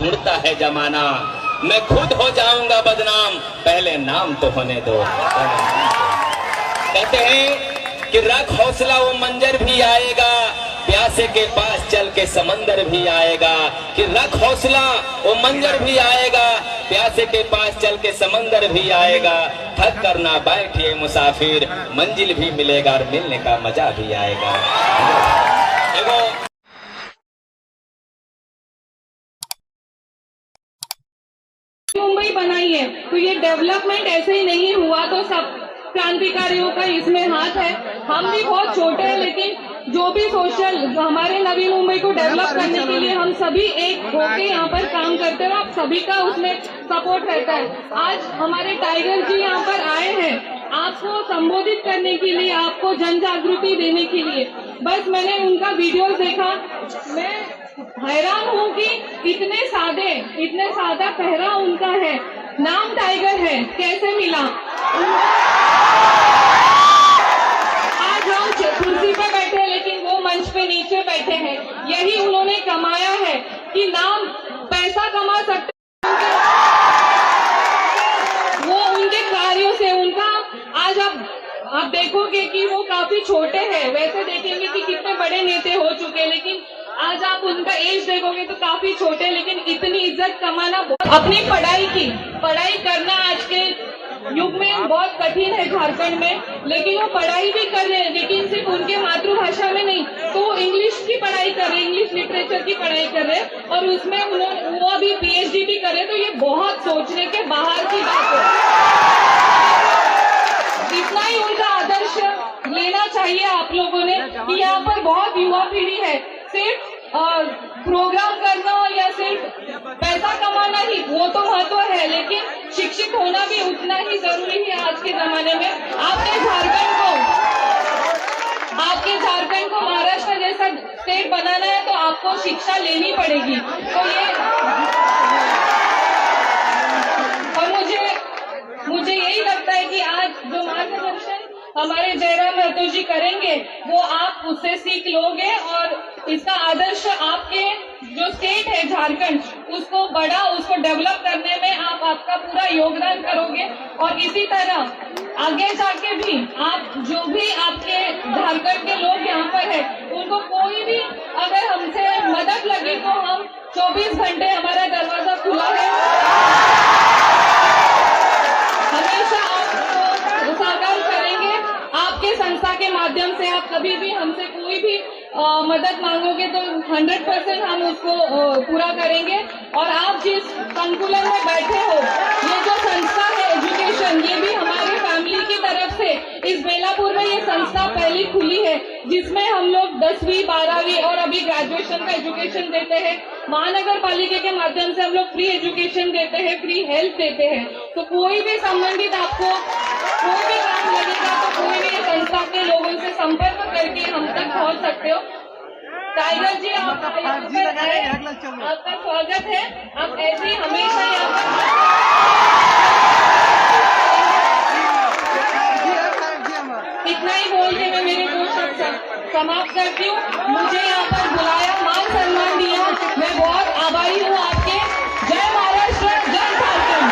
ढूंढता है जमाना, मैं खुद हो जाऊंगा बदनाम, पहले नाम तो होने दो। कहते हैं कि रख हौसला वो मंजर भी आएगा, प्यासे के पास चल के समंदर भी आएगा। कि रख हौसला वो मंजर भी आएगा, प्यासे के पास चल के समंदर भी आएगा। थक कर ना बैठिए मुसाफिर, मंजिल भी मिलेगा और मिलने का मजा भी आएगा। मुंबई बनाई है तो ये डेवलपमेंट ऐसे ही नहीं हुआ, तो सब क्रांतिकारियों का इसमें हाथ है। हम भी बहुत छोटे हैं, लेकिन जो भी सोशल हमारे नवी मुंबई को डेवलप करने के लिए हम सभी एक होके यहाँ पर काम करते हैं। आप सभी का उसमें सपोर्ट रहता है। आज हमारे टाइगर जी यहाँ पर आए हैं आपको संबोधित करने के लिए, आपको जन जागृति देने के लिए। बस मैंने उनका वीडियो देखा, मैं हैरान हूँ कि इतने सादा पहरा उनका है। नाम टाइगर है, कैसे मिला? आज हम कुर्सी पे बैठे हैं, लेकिन वो मंच पे नीचे बैठे हैं। यही उन्होंने कमाया है कि नाम पैसा कमा सकते, वो उनके कार्यों से। उनका आज आप देखोगे कि वो काफी छोटे हैं, वैसे देखेंगे कि कितने बड़े नेता हो चुके, लेकिन आज आप उनका एज देखोगे तो काफी छोटे, लेकिन इतनी इज्जत कमाना, अपनी पढ़ाई करना आज के युग में बहुत कठिन है झारखंड में। लेकिन वो पढ़ाई भी कर रहे हैं, लेकिन सिर्फ उनके मातृभाषा में नहीं, तो इंग्लिश की पढ़ाई कर रहे हैं, इंग्लिश लिटरेचर की पढ़ाई कर रहे हैं, और उसमें वो अभी PhD भी कर रहे हैं। तो ये बहुत सोचने के बाहर की बात है। इतना ही उनका आदर्श लेना चाहिए आप लोगों ने कि यहाँ पर बहुत युवा पीढ़ी है, सिर्फ प्रोग्राम करना या सिर्फ पैसा कमाना ही वो तो महत्व है, लेकिन शिक्षित होना भी उतना ही जरूरी है आज के जमाने में। आपके झारखंड को महाराष्ट्र जैसा स्टेट बनाना है तो आपको शिक्षा लेनी पड़ेगी। तो ये और मुझे यही लगता है कि आज जो मार्गदर्शन हमारे जयराम महतो जी करेंगे वो आप उससे सीख लोगे, और इसका आदर्श आपके जो स्टेट है झारखंड उसको डेवलप करने में आपका पूरा योगदान करोगे। और इसी तरह आगे जाके भी आप जो भी आपके झारखंड के लोग यहाँ पर है, उनको कोई भी अगर हमसे मदद लगी तो हम 24 घंटे हमारा दरवाजा खुला है। हमेशा आपको सहकार करेंगे। आपके संस्था के माध्यम से आप कभी भी हमसे कोई भी मदद मांगोगे तो 100% हम उसको पूरा करेंगे। और आप जिस संकुलन में बैठे हो, ये जो संस्था है एजुकेशन, ये भी हमारी फैमिली की तरफ से इस बेलापुर में ये संस्था पहली खुली है, जिसमें हम लोग 10वीं 12वीं और अभी ग्रेजुएशन का एजुकेशन देते हैं। महानगर पालिका के माध्यम से हम लोग फ्री एजुकेशन देते हैं, फ्री हेल्थ देते हैं। तो कोई भी संबंधित आपको कोई भी काम लगेगा तो कोई भी संस्था के लोगों से संपर्क करके हम तक पहुंच सकते हो। टाइगर जी आपका स्वागत है। आप ऐसे ही हमेशा यहाँ पर। इतना ही बोल के मैं मेरे 2 शब्द समाप्त करती हूँ। मुझे यहाँ पर बुलाया, मान सम्मान दिया, मैं बहुत आभारी हूँ आपके। जय महाराष्ट्र, जय झारखंड।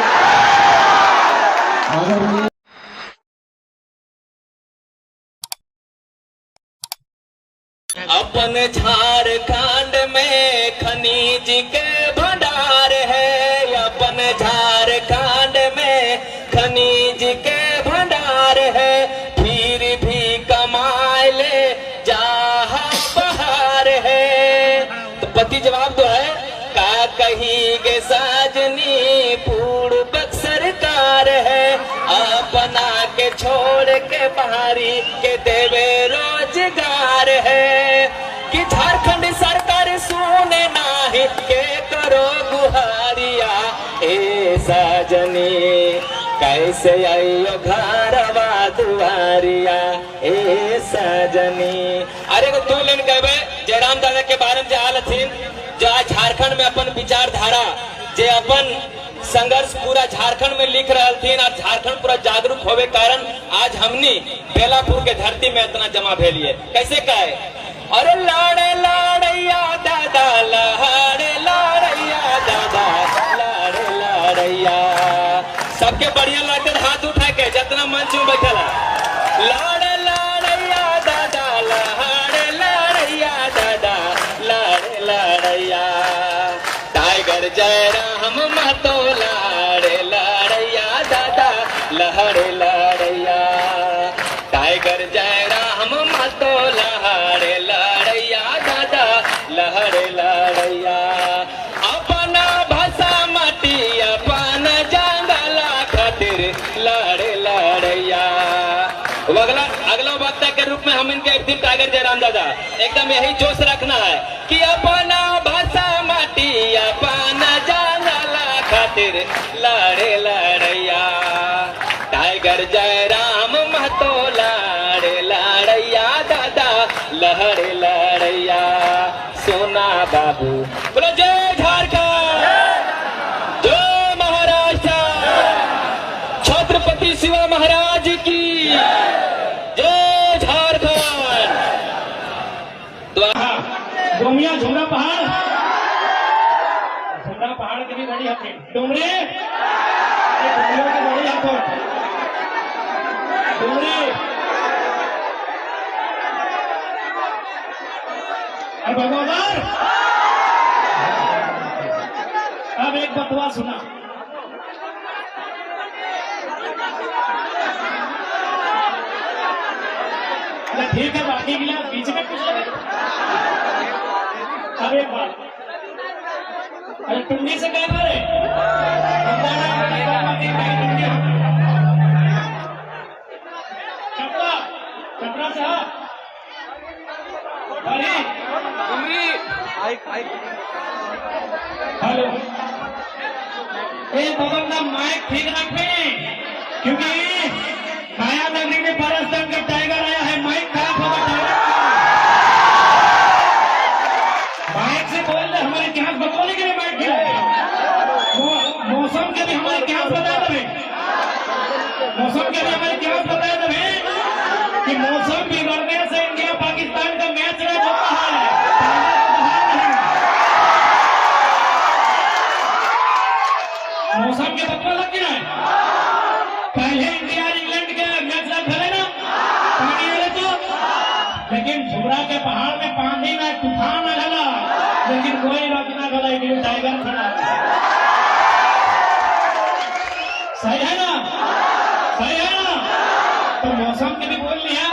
अपन झारखंड में खनिज के भंडार है, अपन झारखंड में खनिज के भंडार है, फिर भी कमाए ले जहाँ बहार है। तो पति जवाब दो है, का कहीगे साजनी पूर्व सरकार है, अपना के छोड़ के बाहरी के देवे रोजगार है। कि झारखंड सरकार सुने नाही के करो गुहारिया, ए साजनी कैसे आइयो घरवा दुआरिया, ए साजनी। अरे तू लेन कहबे जयराम दादा के बारे में हाल थी, जो आज झारखंड में अपन विचारधारा जे अपन संघर्ष पूरा झारखंड में लिख रहा थी, आज झारखंड पूरा जागरूक होवे कारण आज हमनी बेलापुर के धरती में इतना जमा भेलिए। कैसे कहे, अरे लाड़े लाड़ैया दादा, लाड़े लाड़ैया दादा, सबके बढ़िया लगते हाथ उठा के जितना मंच में बैठल है। लाड़ लाड़ैया दादा लाड़ लाड़ैया दादा लाड़ लाड़ैया टाइगर जयराम महतो लाड़ लाड़ैया दादा लहड़ लाड़ैया टाइगर जयराम महतो लाड़ लाड़ैया दादा लहड़ लाड़ैया अपना भाषा माटी अपन जंगला खातिर लाड़ लाड़ैया। अगला अगला वक्ता के रूप में हम इनके एक दिन टाइगर जयराम दादा एकदम यही जोश रखना है कि अपना भाषा माटी अपन जंगला खातिर लाड़ लाड़ैया टाइगर जयराम महतो लाड़ लाड़ैया दादा लहड़ लाड़ैया। सोना बाबू बोलो जय झारखंड जय महाराष्ट्र छत्रपति शिवा महाराज की जय झारखंड। गोमिया झोंगा पहाड़ के भी बड़ी हथेली डुमरे डुमरियों की बड़ी हथोड़ डुमरे और भगवान अब एक बतवा सुना ठीक है बाकी गिला बीच में कुछ लगे। अब एक बात अरे टुंडी से क्या करे चपड़ा चपड़ा से हेलो ए भगवान माइक ठीक रखे क्योंकि काया नगरी में पारस्तान का टाइगर आया है माइक खराब होगा माइक से बोल रहे हमारे इतिहास बतौने के लिए माइक मौसम के भी हमारे इतिहास बताया था मौसम के भी हमारे इतिहास बताया था कि मौसम बिगड़ने से इंडिया पाकिस्तान का मैच रह चुका है। मौसम के पत्ता लग गया है पहले इंडिया इंग्लैंड के मैच ना खेले ना पानी वाले तो लेकिन झुमरा के पहाड़ में पानी में तूफान आ गया लेकिन कोई रोक ना गला इंडियन टाइगर खड़ा सही है ना तो मौसम के भी बोल लिया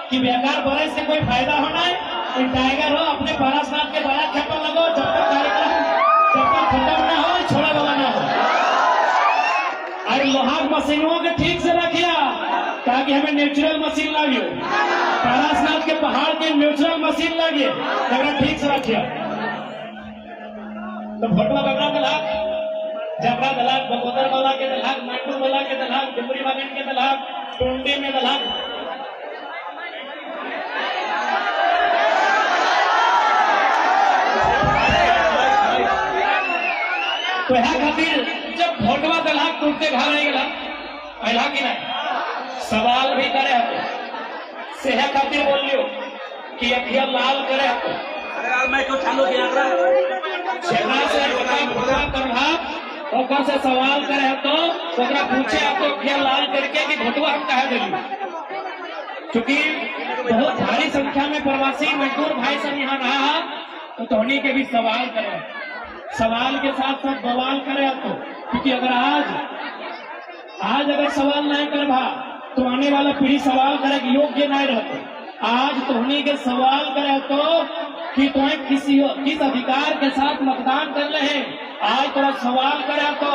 कि बेकार बरस से कोई फायदा होना है कि टाइगर हो अपने पारसनाथ के बड़ा खेपा लगो जब तक कार्यक्रम जब तक खत्म ना हो छोड़ा वाला ना हो और लोहार मशीनों के ठीक से रखिया ताकि हमें नेचुरल मशीन लगे पारसनाथ के पहाड़ के नेचुरल मशीन लगे अगर ठीक से रखिया तो भटवा बगड़ा दलाक जबरा दलाक बगोदर वाला के दलाक मांडू वाला के दलाक डुमरी बागन के दलाक टोंडे में दलाक तो यहाँ खातिर जब भोटवा दलाक टूटते घर नहीं गला पहला की नहीं सवाल भी करे सेहा खातिर बोल लियो कि अखिया लाल करे मैं क्यों चालू किया छेना से करवा ओकर से सवाल करे तो ओकरा पूछे आपको अखिया लाल करके कि भोटवा हम कहा दिली क्योंकि बहुत भारी संख्या में प्रवासी मजदूर भाई सब यहाँ रहा तो धोनी के भी सवाल करे सवाल के साथ साथ बवाल करे आपको क्योंकि अगर आज अगर सवाल नहीं कर भा तो आने वाला पीढ़ी सवाल करे योग्य नहीं रहते आज धोनी के सवाल करे तो कि तुम्हें किस अधिकार के साथ मतदान कर रहे हैं आज थोड़ा सवाल करे तो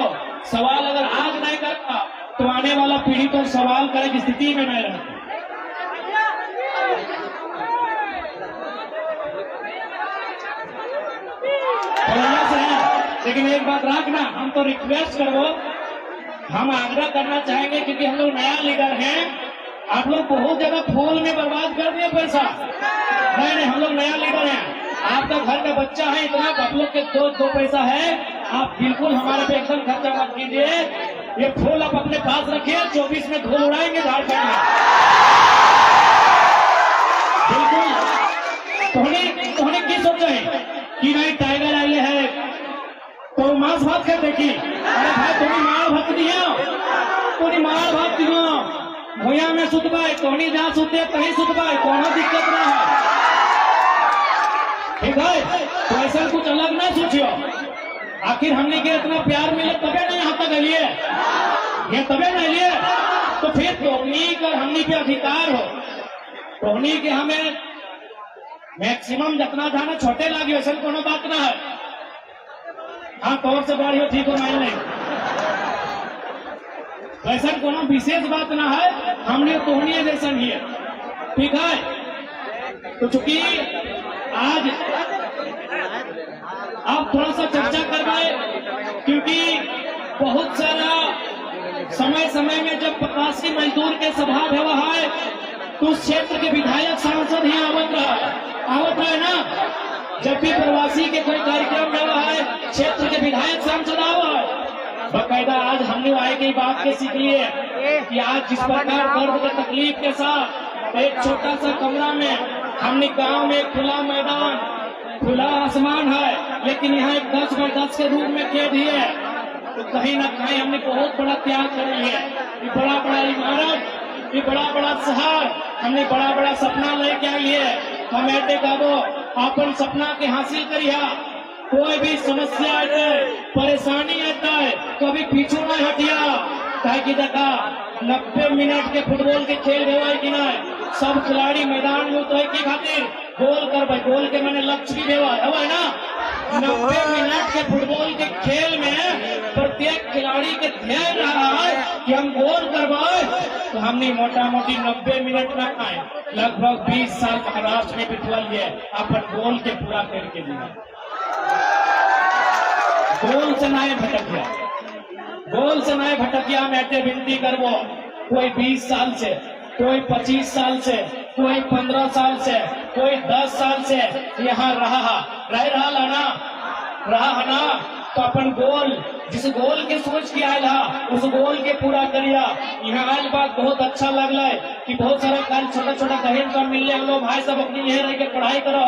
सवाल अगर आज नहीं करता तो आने वाला पीढ़ी तो सवाल करे की स्थिति में नहीं रहती। लेकिन एक बात रखना हम तो रिक्वेस्ट करो हम आग्रह करना चाहेंगे क्योंकि हम लोग नया लीडर हैं आप लोग बहुत ज्यादा फूल में बर्बाद कर दिए पैसा नहीं हम लोग नया लीडर हैं आपका घर का बच्चा है इतना आप लोग के दो पैसा है आप बिल्कुल हमारे पे एकदम खर्चा मत कीजिए ये फूल आप अपने पास रखिए 24 में धूल उड़ाएंगे झारखंड में बिल्कुल तो की सोचा है कि नहीं टाइगर आए है तो तो मांस भात खाते की अरे भाई थोड़ी मार भात दिया थोड़ी मार भात दियो भूया में सुतबाई तोनी जहाँ सुते कहीं सुतबाई कोनो दिक्कत ना है ठीक है। तो ऐसा कुछ अलग ना सोचियो आखिर हमने के इतना प्यार मिले तबे ना यहाँ तक लिए ये तबे ना लिए तो फिर तोहनी कर हमने पे अधिकार हो तोहनी के हमें मैक्सिमम जितना था ना छोटे लागे ऐसा कोनो बात ना है हाँ तौर से बड़ी हो ठीक हो मान नहीं ऐसा कोनो विशेष बात ना है हमने तोहनी जैसा ही है ठीक है। तो चूंकि आज आप थोड़ा सा चर्चा करवाए क्योंकि बहुत सारा समय समय में जब प्रवासी मजदूर के सभा व्यवहार है तो उस क्षेत्र के विधायक सांसद ही आवत रहे ना जब भी प्रवासी के कोई कार्यक्रम व्यवहार है क्षेत्र के विधायक सांसद आवा बकायदा आज हमने आए की बात के सीख लिए कि आज जिस प्रकार दर्द के तकलीफ के साथ एक छोटा सा कमरा में हमने गांव में खुला मैदान खुला आसमान है लेकिन यहाँ एक 10 बाय 10 के रूप में कैद है तो कहीं ना कहीं हमने बहुत बड़ा त्याग कर लिया ये बड़ा बड़ा इमारत ये बड़ा बड़ा शहर हमने बड़ा बड़ा सपना लेके आई है हम ऐसे कहो अपन सपना के हासिल करिया कोई भी समस्या आता है परेशानी आता है कभी पीछू न हटिया ताकि देखा 90 मिनट के फुटबॉल के खेल भेवाई कि ना सब खिलाड़ी मैदान में उतरे की खातिर गोल कर भाई गोल के मैंने लक्ष्य भी भेवा है ना 90 मिनट के फुटबॉल के खेल में प्रत्येक खिलाड़ी के ध्यान रहा है कि हम गोल करवाए तो हमने मोटा मोटी 90 मिनट में आए लगभग 20 साल महाराष्ट्र में बितवल है अपन गोल के पूरा करके दिया गोल से नाए भटक गया गोल से नाए भटक गया मैं ऐसे विनती करवो कोई 20 साल से कोई 25 साल से कोई 15 साल से कोई 10 साल से यहाँ रहा ना तो अपन गोल जिस गोल के सोच के आयल उस गोल के पूरा करिया यहाँ आज बात बहुत अच्छा लगल कि बहुत सारा कल छोटा छोटा बहन का मिलने हम लोग भाई सब अपनी यह रह के पढ़ाई करो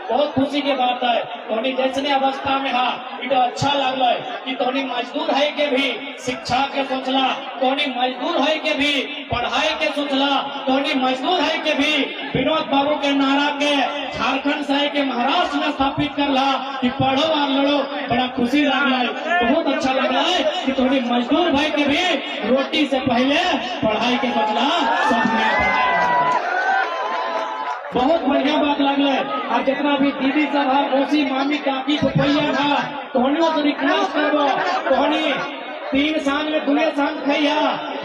बहुत खुशी की बात है तोनी जैसने अवस्था में ये तो अच्छा लगल कि तोनी मजदूर है के भी शिक्षा के सोचला तोनी मजदूर है के भी पढ़ाई के सोचला तोनी मजदूर है के भी विनोद बाबू के नारा के झारखंड से के महाराष्ट्र में स्थापित करला कि पढ़ो और लड़ो बड़ा खुशी लगल बहुत अच्छा लगल कि तोनी मजदूर भाई के भी रोटी से पहले पढ़ाई के सोचला सब नया पढ़ाई बहुत बढ़िया बात लगल और जितना भी दीदी सब है मौसी मामी काकी फुफैया था तोहनियों से रिक्वेस्ट करबो तोहनी 3 साल में 2 साल खैया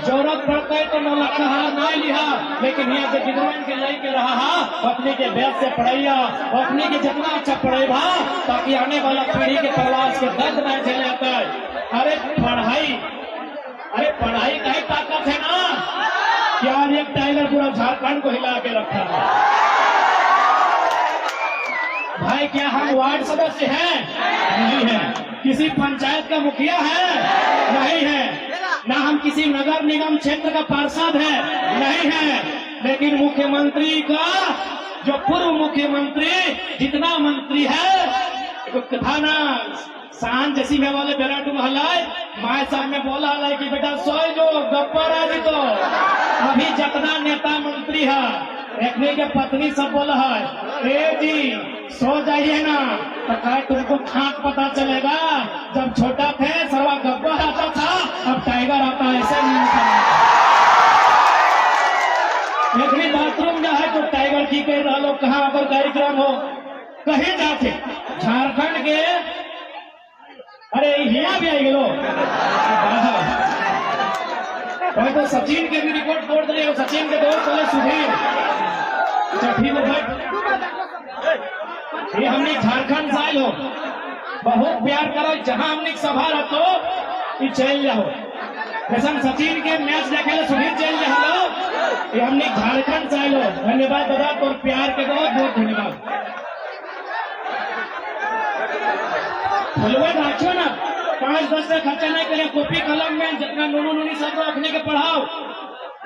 जरूरत पड़ते तो 9 लाख हार ना लिहा लेकिन यहाँ से विद्वान के लेके रहा अपने के बेस से पढ़ैया अपने के जितना अच्छा पढ़ेगा ताकि आने वाला पीढ़ी के प्रवास के दर्द न झेल जाता है। अरे पढ़ाई का ही ताकत है ना क्या एक टाइगर पूरा झारखंड को हिला के रखा है भाई क्या हम वार्ड सदस्य हैं नहीं है किसी पंचायत का मुखिया है नहीं है ना हम किसी नगर निगम क्षेत्र का पार्षद है नहीं है लेकिन मुख्यमंत्री का जो पूर्व मुख्यमंत्री जितना मंत्री है तो कथा ना शान जैसी में वाले बेराट महलाय माए साहब में बोला है कि बेटा सोए जो गप्पर है तो अभी जितना नेता मंत्री है देखने के पत्नी सब बोला है ए जी सो जाइए ना तो कहे तुमको खाक पता चलेगा जब छोटा थे सर्वा गब्बर आता था अब टाइगर आता है ऐसे नहीं होता लेकिन बाथरूम में है तो टाइगर की कह रहा लोग कहाँ अगर कार्यक्रम हो कहीं जाते झारखंड के अरे यहाँ भी आई लोग तो सचिन के भी रिकॉर्ड तोड़ दिए सचिन के दौर चले सुधीर ठीक ये हमने झारखंड से आए हो बहुत प्यार करो जहां हमने सभा रखो कि चल जाओ जैसा सचिन के मैच देखे लो सुधीर चल जाओ ये हमने झारखंड से आए हो धन्यवाद दादा तो प्यार के बहुत बहुत धन्यवाद फुलवे राखो ना 5-10 का खर्चा नहीं करे कॉपी कलम में जितना नूनी सब रखने के पढ़ाओ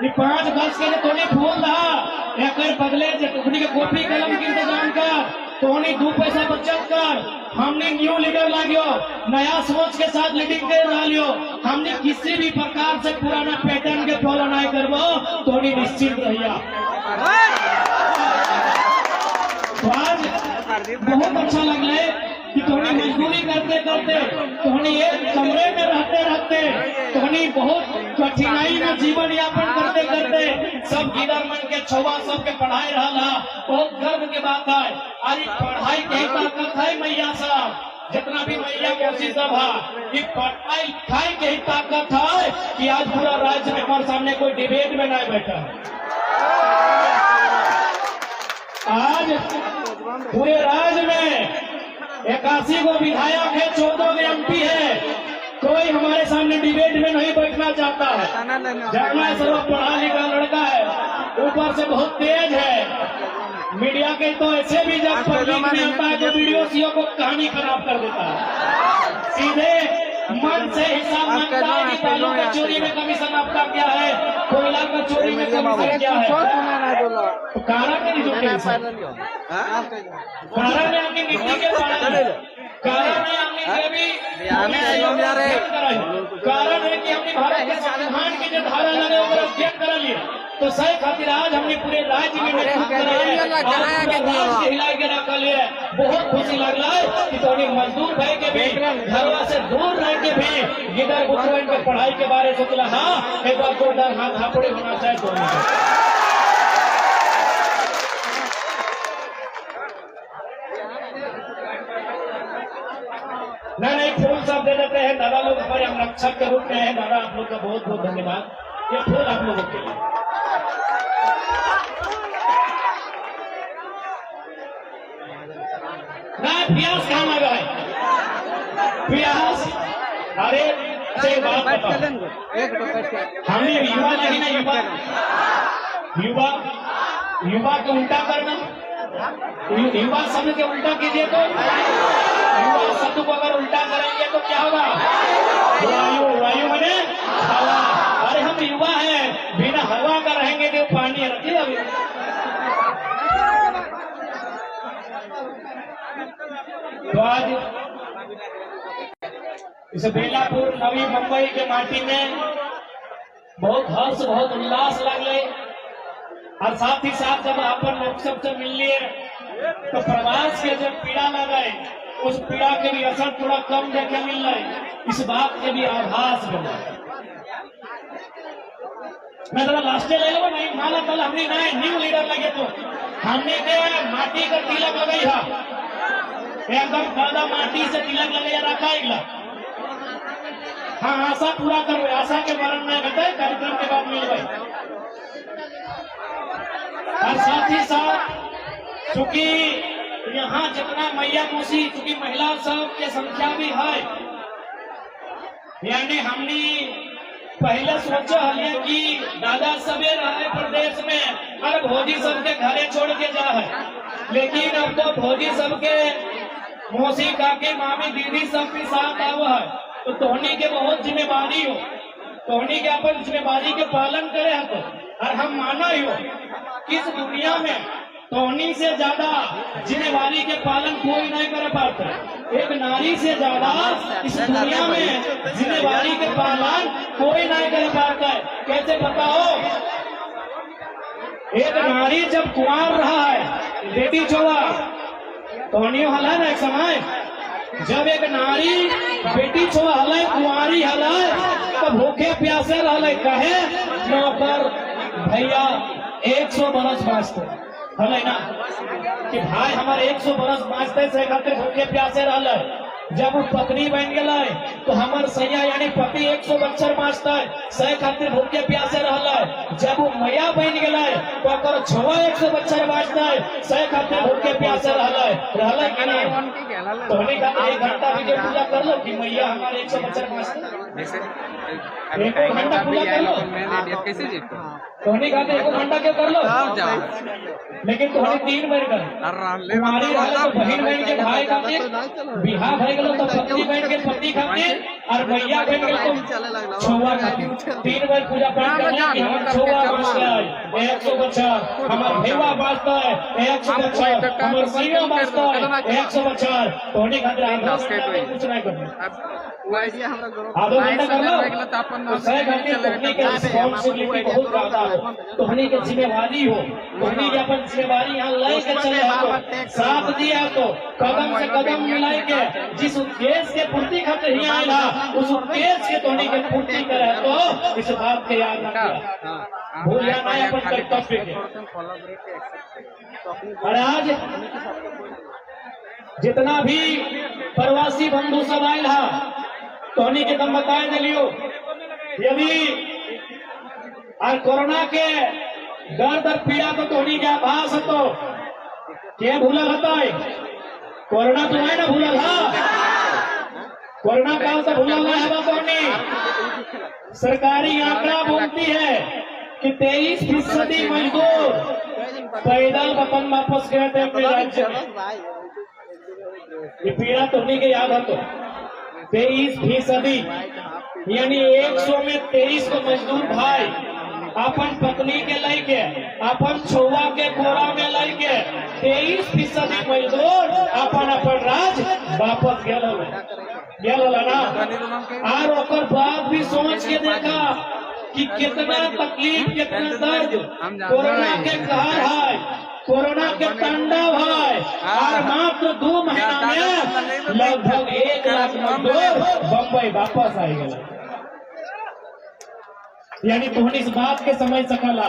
ये 5-10 के लिए थोड़ी फूल रहा या कर बदले अपनी के कॉपी कलम के इंतजाम कर तो उन्हें 2 पैसा बचत कर हमने न्यू लीडर लागियो, नया सोच के साथ लीडिंग कर रहा हमने किसी भी प्रकार से पुराना पैटर्न के फॉलो नहीं करबो तो उन्हें निश्चित रहिया। तो आज बहुत अच्छा लग रहा है कि थोड़ी मजदूरी करते करते थोड़ी एक कमरे में रहते रहते थोड़ी बहुत कठिनाई में जीवन यापन करते करते सब गिदर मन के छुआ सबके पढ़ाई रहा, बहुत गर्व के बात है। आज पढ़ाई के ही ताकत है मैया साहब, जितना भी मैया कोशिश सब है कि पढ़ाई लिखाई के ही ताकत है कि आज पूरा राज्य में हमारे सामने कोई डिबेट में नहीं बैठा। आज पूरे राज्य में 81 को विधायक है, 14 MP है, कोई हमारे सामने डिबेट में नहीं बैठना चाहता है। जगना सर्व पढ़ा लिखा लड़का है, ऊपर से बहुत तेज है। मीडिया के तो ऐसे भी जब पब्लिक में आता है तो वीडियो सीओ को कहानी खराब कर देता है। सीधे मन से हिसाब मांगता है कि बालू का चोरी में कमीशन आपका क्या है, कोयला का चोरी में कमीशन क्या है। तो कारण में जो कारण में हमने मिट्टी के कारण में हमने भी कारण है कि हमने भारत के संविधान की जो धारा लगे वो अध्ययन कर लिए। तो सही खातिर आज हमने पूरे राज्य में हिलाई के रखा लिया। बहुत खुशी लग रहा है कि थोड़ी मजदूर भाई के भी घरवा से दूर रह के भी गिदर बुटवन के पढ़ाई के बारे में सोचला। हाँ, एक बार जोरदार हाथ थापड़े होना चाहिए दोनों। नहीं फूल सब दे देते हैं दादा लोग, हमारे हम रक्षक के रूप में है। दादा आप लोग का बहुत बहुत धन्यवाद। ये फूल आप लोगों के लिए। नहीं प्यास कहाँ लगा है? प्यास अरे एक बात बताओ, हमें युवा लगी ना, युवा युवा को उल्टा करना, युवा शब्द के उल्टा कीजिए तो युवा शब्द को अगर उल्टा करेंगे तो क्या होगा? वायु, वायु मने हवा। अरे हम युवा हैं, बिना हवा का रहेंगे तो पानी रखिए। अभी तो आज इस बेलापुर नवी मुंबई के माटी में बहुत हर्ष बहुत उल्लास लगे। और साथ ही साथ जब अपन लोग सबसे मिल लिए तो प्रवास के जब पीड़ा लगे उस पीड़ा के भी असर थोड़ा कम देखे मिल रहा, इस बात के भी आभास बना। मैं जरा लास्ट ले लो नहीं माला कल हमने नए न्यू लीडर लगे तो हमने के माटी का तिलक लगाई है, एकदम सादा माटी से तिलक लगे रखा है। हाँ, आशा पूरा करो, आशा के मरण में बताए कार्यक्रम के बाद मिल गए। और साथ ही साथ चूंकि यहाँ जितना मैया मौसी चूंकि महिला सब के संख्या भी है, यानी हमने पहले सोचा है कि दादा सबे रहे प्रदेश में और भौजी सबके घरे छोड़ के जा है, लेकिन अब तो भौजी सबके मौसी काकी मामी दीदी सब के साथ आवा है। तो तोहनी के बहुत जिम्मेवारी हो, तोहनी के अपन जिम्मेवारी के पालन करे है। तो और हम माना ही हो इस दुनिया में तोहनी से ज्यादा जिम्मेवारी के पालन कोई नहीं कर पाता। एक नारी से ज्यादा इस दुनिया में जिम्मेवारी के पालन कोई नहीं कर पाता है। कैसे बताओ? एक नारी जब कुंवार रहा है, बेटी छोड़ा तोहनियों हला ना एक समय, जब एक नारी बेटी छोड़ा हल कुंवारी हल तो भूखे प्यासे रह कहे नौकर भैया 100 बरस बाँचते हल ना कि भाई हमारे 100 बरस बाँचते से खातिर भूखे प्यासे रह। जब वो पत्नी बन गए तो हमार सैया यानी पति 100 बच्चर बाँचता है, सह खातिर भूखे प्यासे रह। जब वो मैया बन गए तो अगर छुआ 100 बच्चर बाँचता है, सह खातिर भूखे प्यासे रह कि नहीं? तो हमें खातिर 1 घंटा भी पूजा कर लो कि मैया हमारे 100 बच्चर बाँचता, 1 घंटा पूजा कर लो। तोहनी खाते 1 घंटा क्यों कर लो? लेकिन तुम्हारी 3 बन कर तुम्हारी बहन बहन के भाई खाते, बिहार भाई गलो तो पत्नी बहन के पति खाते, और मैया बन गए तुम छुआ खातिर 3 बार पूजा पाठ करना कि हम छुआ बचता है 100 बच्चा, हमार भेवा बचता है 100 बच्चा, हमार सैया बचता है 100 बच्चा। तो होने खातिर आधा कुछ नहीं करना, आधो घंटा कर लो तो 100 घंटे तोहनी के रिस्पॉन्सिबिलिटी बहुत ज्यादा हो, तोहनी के जिम्मेवारी हो, तोहनी के अपन जिम्मेवारी यहाँ लाई के चले हो, साथ दिया तो कदम से कदम मिलाई के जिस उद्देश्य के पूर्ति खातिर यहाँ आया उस उद्देश्य के तोहनी के पूर्ति करे तो इस बात के याद रखिए, भूल जाना है अपन कर्तव्य के। और आज जितना भी प्रवासी बंधु सब आयल है तोहनी के तुम बताए दिलियो, यदि और कोरोना के दर्द और पीड़ा को तोहनी के आभास हो के भूलल होता है, कोरोना तो है ना भूलल है, कोरोना काल से भूलल नहीं है तोहनी। सरकारी आंकड़ा बोलती है कि 23% मजदूर पैदल वतन वापस गए थे अपने राज्य में। ये पीड़ा तोहनी के याद है तो 23% यानी 100 में 23 को मजदूर भाई अपन पत्नी के लेके अपन छुआ के कोरा में लेके 23% मजदूर अपन अपन राज वापस गेल ना। और ओकर बाद भी सोच के देखा कि कितना तकलीफ कितना दर्द कोरोना के कहर है, कोरोना के तांडव है, और मात्र 2 महीना में लगभग 1 लाख मजदूर बम्बई वापस आ गए। यानी तुम इस बात के समझ सकला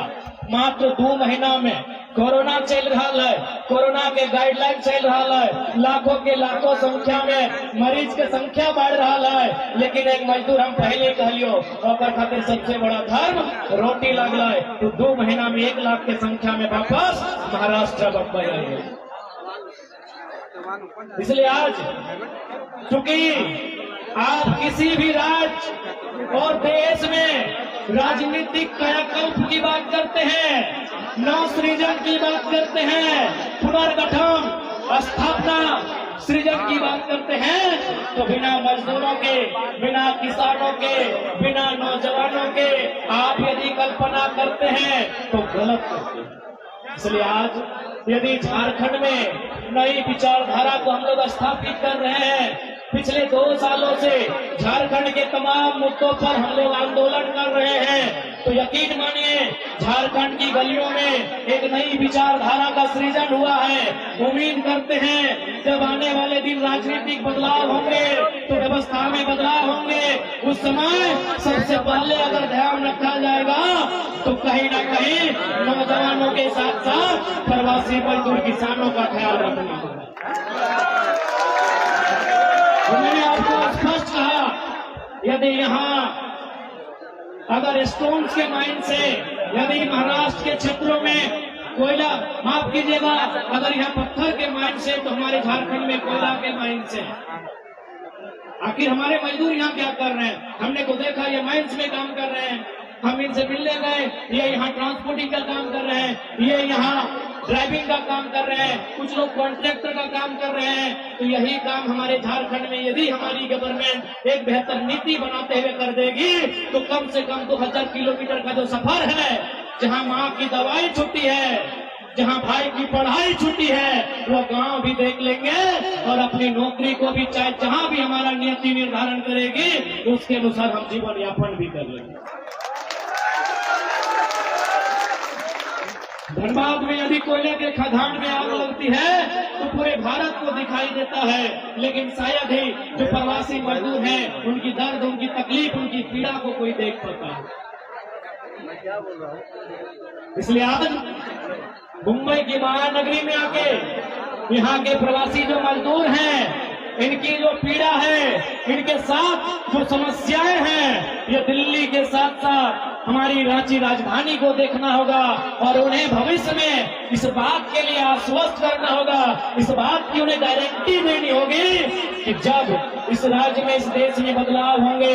मात्र 2 महीना में कोरोना चल रहा है, कोरोना के गाइडलाइन चल रहा है, लाखों के लाखों संख्या में मरीज के संख्या बढ़ रहा है, लेकिन एक मजदूर हम पहले कहलियो ओकर खातिर सबसे बड़ा धर्म रोटी लगल है, तो 2 महीना में 1 लाख के संख्या में वापस महाराष्ट्र बम्बई आ गए। इसलिए आज चूंकि आप किसी भी राज्य और देश में राजनीतिक कायाकल्प की बात करते हैं, नव सृजन की बात करते हैं, पुनर्गठन स्थापना सृजन की बात करते हैं, तो बिना मजदूरों के, बिना किसानों के, बिना नौजवानों के आप यदि कल्पना करते हैं तो गलत करते हैं। इसलिए आज यदि झारखंड में नई विचारधारा को हम लोग स्थापित कर रहे हैं, पिछले 2 सालों से झारखंड के तमाम मुद्दों पर हम लोग आंदोलन कर रहे हैं, तो यकीन मानिए झारखंड की गलियों में एक नई विचारधारा का सृजन हुआ है। उम्मीद करते हैं जब आने वाले दिन राजनीतिक बदलाव होंगे तो व्यवस्था में बदलाव होंगे, उस समय सबसे पहले अगर ध्यान रखा जाएगा तो कहीं न कहीं नौजवानों के साथ साथ प्रवासी मजदूर किसानों का ख्याल रखना होगा। मैंने आपको स्पष्ट कहा, यदि यहाँ अगर स्टोन्स के माइन से, यदि महाराष्ट्र के क्षेत्रों में कोयला, माफ कीजिएगा, अगर यहाँ पत्थर के माइन से तो हमारे झारखंड में कोयला के माइन से। आखिर हमारे मजदूर यहाँ क्या कर रहे हैं? हमने को देखा ये माइंस में काम कर रहे हैं, हम इनसे मिलने गए, ये यहाँ ट्रांसपोर्टिंग का काम कर रहे हैं, ये यहाँ ड्राइविंग का काम कर रहे हैं, कुछ लोग कॉन्ट्रैक्टर का काम कर रहे हैं। तो यही काम हमारे झारखंड में यदि हमारी गवर्नमेंट एक बेहतर नीति बनाते हुए कर देगी तो कम से कम 2000 किलोमीटर का जो सफर है, जहाँ माँ की दवाई छुट्टी है, जहाँ भाई की पढ़ाई छुट्टी है, वो गांव भी देख लेंगे और अपनी नौकरी को भी, चाहे जहाँ भी हमारा नियति निर्धारण करेगी उसके अनुसार हम जीवन यापन भी कर लेंगे। धनबाद में यदि कोयले के खदान में आग लगती है तो पूरे भारत को दिखाई देता है, लेकिन शायद ही जो प्रवासी मजदूर हैं उनकी दर्द, उनकी तकलीफ, उनकी पीड़ा को कोई देख पाता है। इसलिए आज मुंबई की महानगरी में आके यहाँ के प्रवासी जो मजदूर हैं, इनकी जो पीड़ा है, इनके साथ जो समस्याएं हैं, ये दिल्ली के साथ साथ हमारी रांची राजधानी को देखना होगा और उन्हें भविष्य में इस बात के लिए आश्वस्त करना होगा, इस बात की उन्हें गारंटी देनी होगी कि जब इस राज्य में, इस देश में बदलाव होंगे,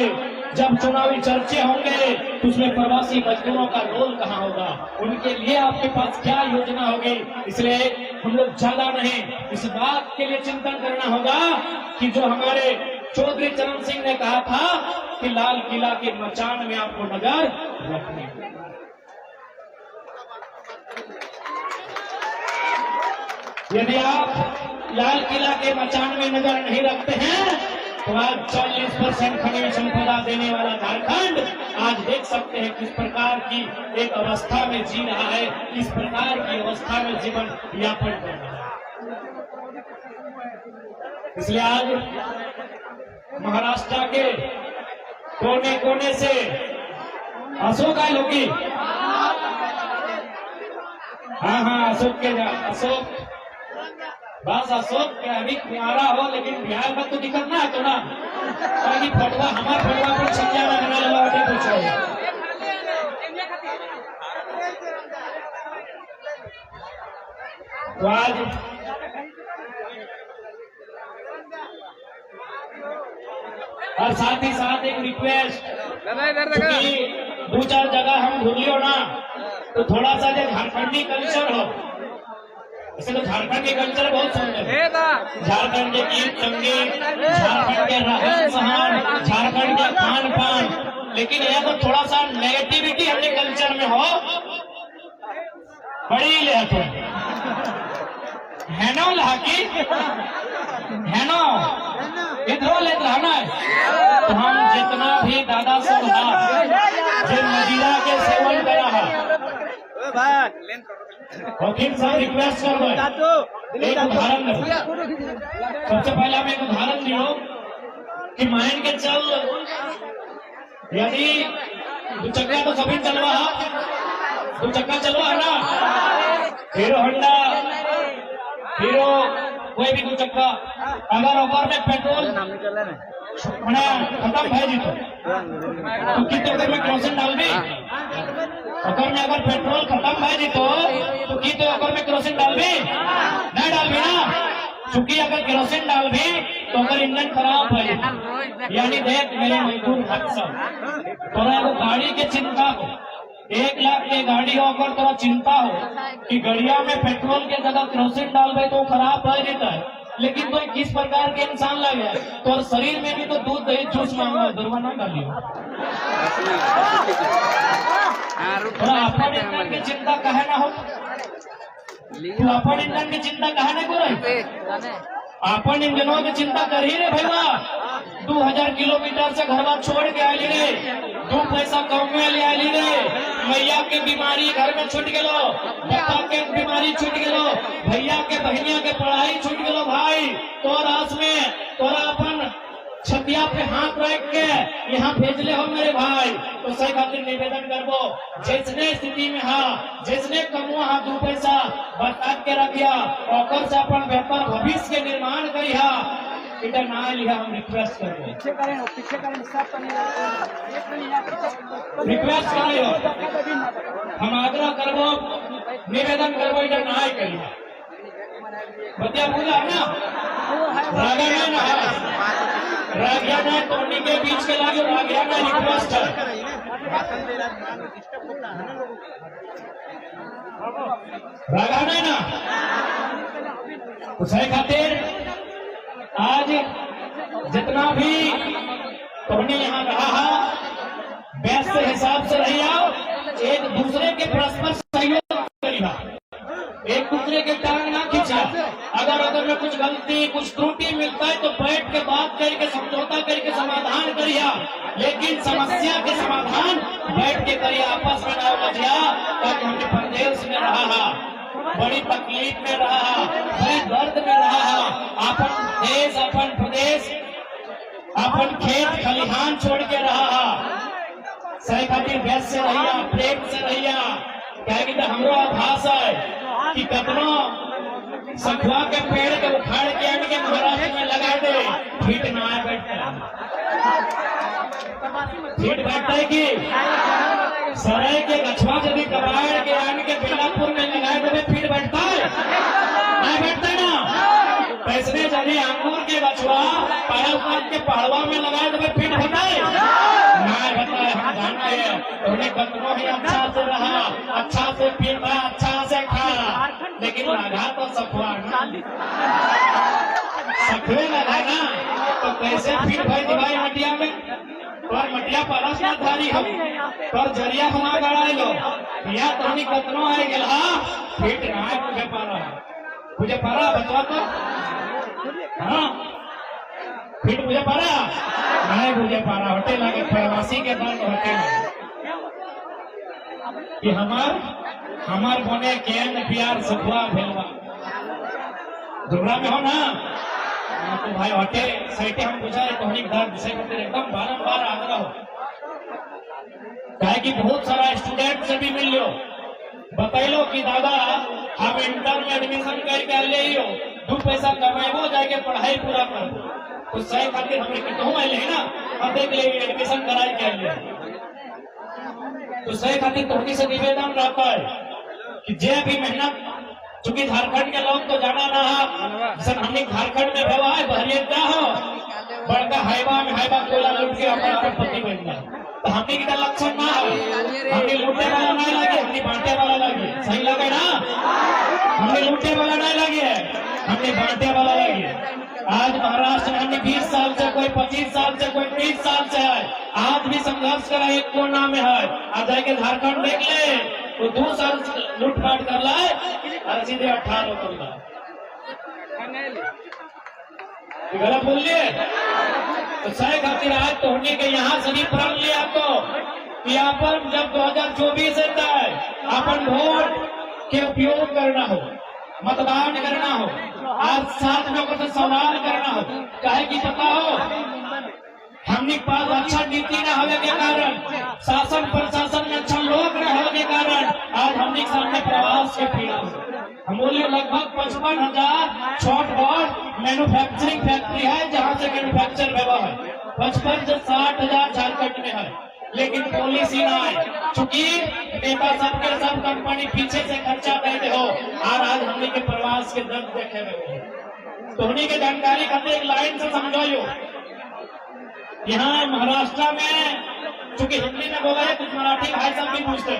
जब चुनावी चर्चे होंगे तो उसमें प्रवासी मजदूरों का रोल कहाँ होगा, उनके लिए आपके पास क्या योजना होगी। इसलिए हम लोग ज्यादा नहीं, इस बात के लिए चिंतन करना होगा कि जो हमारे चौधरी चरण सिंह ने कहा था कि लाल किला के मचान में आपको नजर रखनी है। यदि आप लाल किला के मचान में नजर नहीं रखते हैं तो आज 40% खनिज संपदा देने वाला झारखंड आज देख सकते हैं किस प्रकार की एक अवस्था में जी रहा है, किस प्रकार की अवस्था में जीवन यापन कर रहा है। इसलिए आज महाराष्ट्र के कोने कोने से अशोक आए लोग, हाँ अशोक के अशोक बस अशोक के अभी प्यारा हो, लेकिन बिहार में तो दिक्कत ना है तो ना कि फटवा हमारा फटवा पर संख्या में बना लगा कुछ तो आज और साथ ही साथ एक रिक्वेस्ट, दो चार जगह हम भूलियो ना तो थोड़ा सा जो झारखंडी कल्चर हो, वैसे तो झारखंड के कल्चर बहुत सुंदर है, झारखंड के गीत संगीत, झारखंड के रहन सहन, झारखंड के खान पान, लेकिन यह तो थोड़ा सा नेगेटिविटी अपने कल्चर में हो बड़ी ले है ना लहाकी है ना इधर ले रहना है। तो हम जितना भी दादा साहब जो मदिरा के सेवन करा है वकील साहब रिक्वेस्ट कर रहे एक उदाहरण दो। सबसे पहले हम एक उदाहरण दियो कि मान के चल यदि दो चक्का तो सभी चलवा दो चक्का चलवा है ना, हीरो होंडा हीरो कोई भी दो चक्का अगर ओवर में पेट्रोल खत्म है जी तो कितने देर में केरोसिन डाल दी, अगर में अगर पेट्रोल खत्म है जी तो कितने अगर में केरोसिन डाल दी नहीं डाल भी ना, चूंकि अगर केरोसिन डाल भी तो अगर इंजन खराब है। यानी देख मेरे मजदूर थोड़ा वो गाड़ी के चिंता हो, 1 लाख की गाड़ी हो अगर थोड़ा चिंता हो कि गड़िया में पेट्रोल के जगह केरोसिन डाल दे तो खराब हो जाता है, लेकिन तो किस प्रकार के इंसान लगे तो शरीर में भी तो दूध दही जूस मांगा दुर्वा ना डालियो। अपन इंजन की चिंता कहे ना हो, तू अपन इंजन की चिंता कहे ना करे, अपन इंजनों की चिंता कर ही रे भैया। 2000 किलोमीटर से घरवा छोड़ के आली रे, 2 पैसा कमे ले आली रे, मैया के बीमारी घर में छूट गेलो, पापा के बीमारी छूट गेलो, भैया के बहनिया के पढ़ाई छूट गेलो भाई, तोर आस में तोरा अपन छतिया पे हाथ रख के यहाँ भेजले हो मेरे भाई। तो सही खातिर निवेदन करबो जिसने स्थिति में हा जिसने कमुआ हा 2 पैसा बता के रखिया और से अपन बेहतर भविष्य के निर्माण करिया, इधर ना लिया हम रिक्वेस्ट करबो रिक्वेस्ट करियो, हम आग्रह करबो निवेदन करबो इधर ना करिए बतिया बोला ना रागिया ना टोनी के बीच के लागे रागिया ना रिक्वेस्ट है रागाना ना तो सही खातिर आज जितना भी टोनी यहाँ रहा है व्यस्त हिसाब से रही आओ, एक दूसरे के परस्पर सहयोग करिए, एक दूसरे के टांग ना खींचा। अगर में कुछ गलती कुछ त्रुटि मिलता है तो बैठ के बात करके समझौता करके समाधान करिए, लेकिन समस्या के समाधान बैठ के करिए, आपस में ना बचिया। ताकि हमने प्रदेश में रहा बड़ी तकलीफ में रहा, बड़ी दर्द में रहा, अपन देश अपन प्रदेश अपन खेत खलिहान छोड़ के रहा, सही खातिर व्यस्त से रहिया, प्रेम से रहिया। क्या हमरो आभास है कि कतनो सखुआ के पेड़ के उखाड़ के आने के महाराष्ट्र में लगा दे फीट ना बैठता फीट बैठता है कि सराय के गछवा यदि कबाड़ के आने के बेलापुर में लगा दे फीट बैठता है नहीं बैठता ना। पैसने यदि अंगूर के गछवा पायल के पहाड़वा में लगा दे फीट होता है नहीं होता है। हम जानते हैं उन्हें कतनो ही अच्छा से रहा, अच्छा से पीता, अच्छा से खा, लेकिन लगा तो सखुआ सखुए लगा ना तो कैसे फिर भाई दिवाई मटिया में पर मटिया पारस ना धारी हम पर जरिया हमारा गड़ाई लो या तहनी कतनो आए गेल फिट ना मुझे पारा बतवा तो हाँ फिट मुझे पारा नहीं मुझे पारा होटे लगे प्रवासी के दर्द होटे कि हमार बने केन प्यार सुखवा भेलवा दुर्गा में हो ना तो भाई होटे साइटे हम पूछा तोहनी दर्द से करते एकदम बारंबार आग्रह हो काहे कि बहुत सारा स्टूडेंट से भी मिल लो बतैलो कि दादा हम इंटर में एडमिशन करके ले हो 2 पैसा कमाएबो जाके पढ़ाई पूरा कर तो सही खातिर हमने कहूँ आए ना अब देख ले एडमिशन कराए के लिए तो सही खातिर तोहनी से निवेदन रहता है कि जे भी मेहनत चूंकि झारखंड के लोग तो जाना ना है हमने झारखंड में भेवा है बहरियत क्या हो बड़का हाइबा कोयला लूट के अपना अरबपति बन जाए तो हमने की लक्षण ना है हमने लूटने वाला नहीं लगे हमने बांटे वाला लगे सही लगे ना हमने लूटने वाला नहीं लगे हमने बांटे वाला लगे आज महाराष्ट्र में हमने 20 साल से कोई 25 साल से कोई 30 साल से है आज भी संघर्ष करा एक कोना में है आज जाके झारखंड देख ले तो 2 साल लूटपाट कर लाए और सीधे 18 कर लाए गलत बोल लिए तो सही खातिर आज तो होने के यहाँ सभी प्रण लिया तो कि अपन जब 2024 आता है अपन वोट के उपयोग करना हो मतदान करना हो आज साथ में कुछ सवाल करना हो काहे की पता हो हमने पास अच्छा नीति न होने के कारण शासन प्रशासन में अच्छा लोग न होने के कारण आज हमने सामने प्रवास के पीड़ा हम बोले लगभग 55,000 छोट बड़ मैन्युफैक्चरिंग फैक्ट्री है जहाँ से मैन्युफैक्चर हुआ है 55 से 60,000 झारखंड में है लेकिन पॉलिसी ना है चूंकि नेता सबके सब कंपनी पीछे से खर्चा देते हो और आज हमने के प्रवास के दर्द देखे हुए तो उन्हीं के जानकारी खाते एक लाइन से समझाइयो यहाँ महाराष्ट्र में चूंकि हिंदी में बोला है कुछ मराठी भाई सब भी पूछते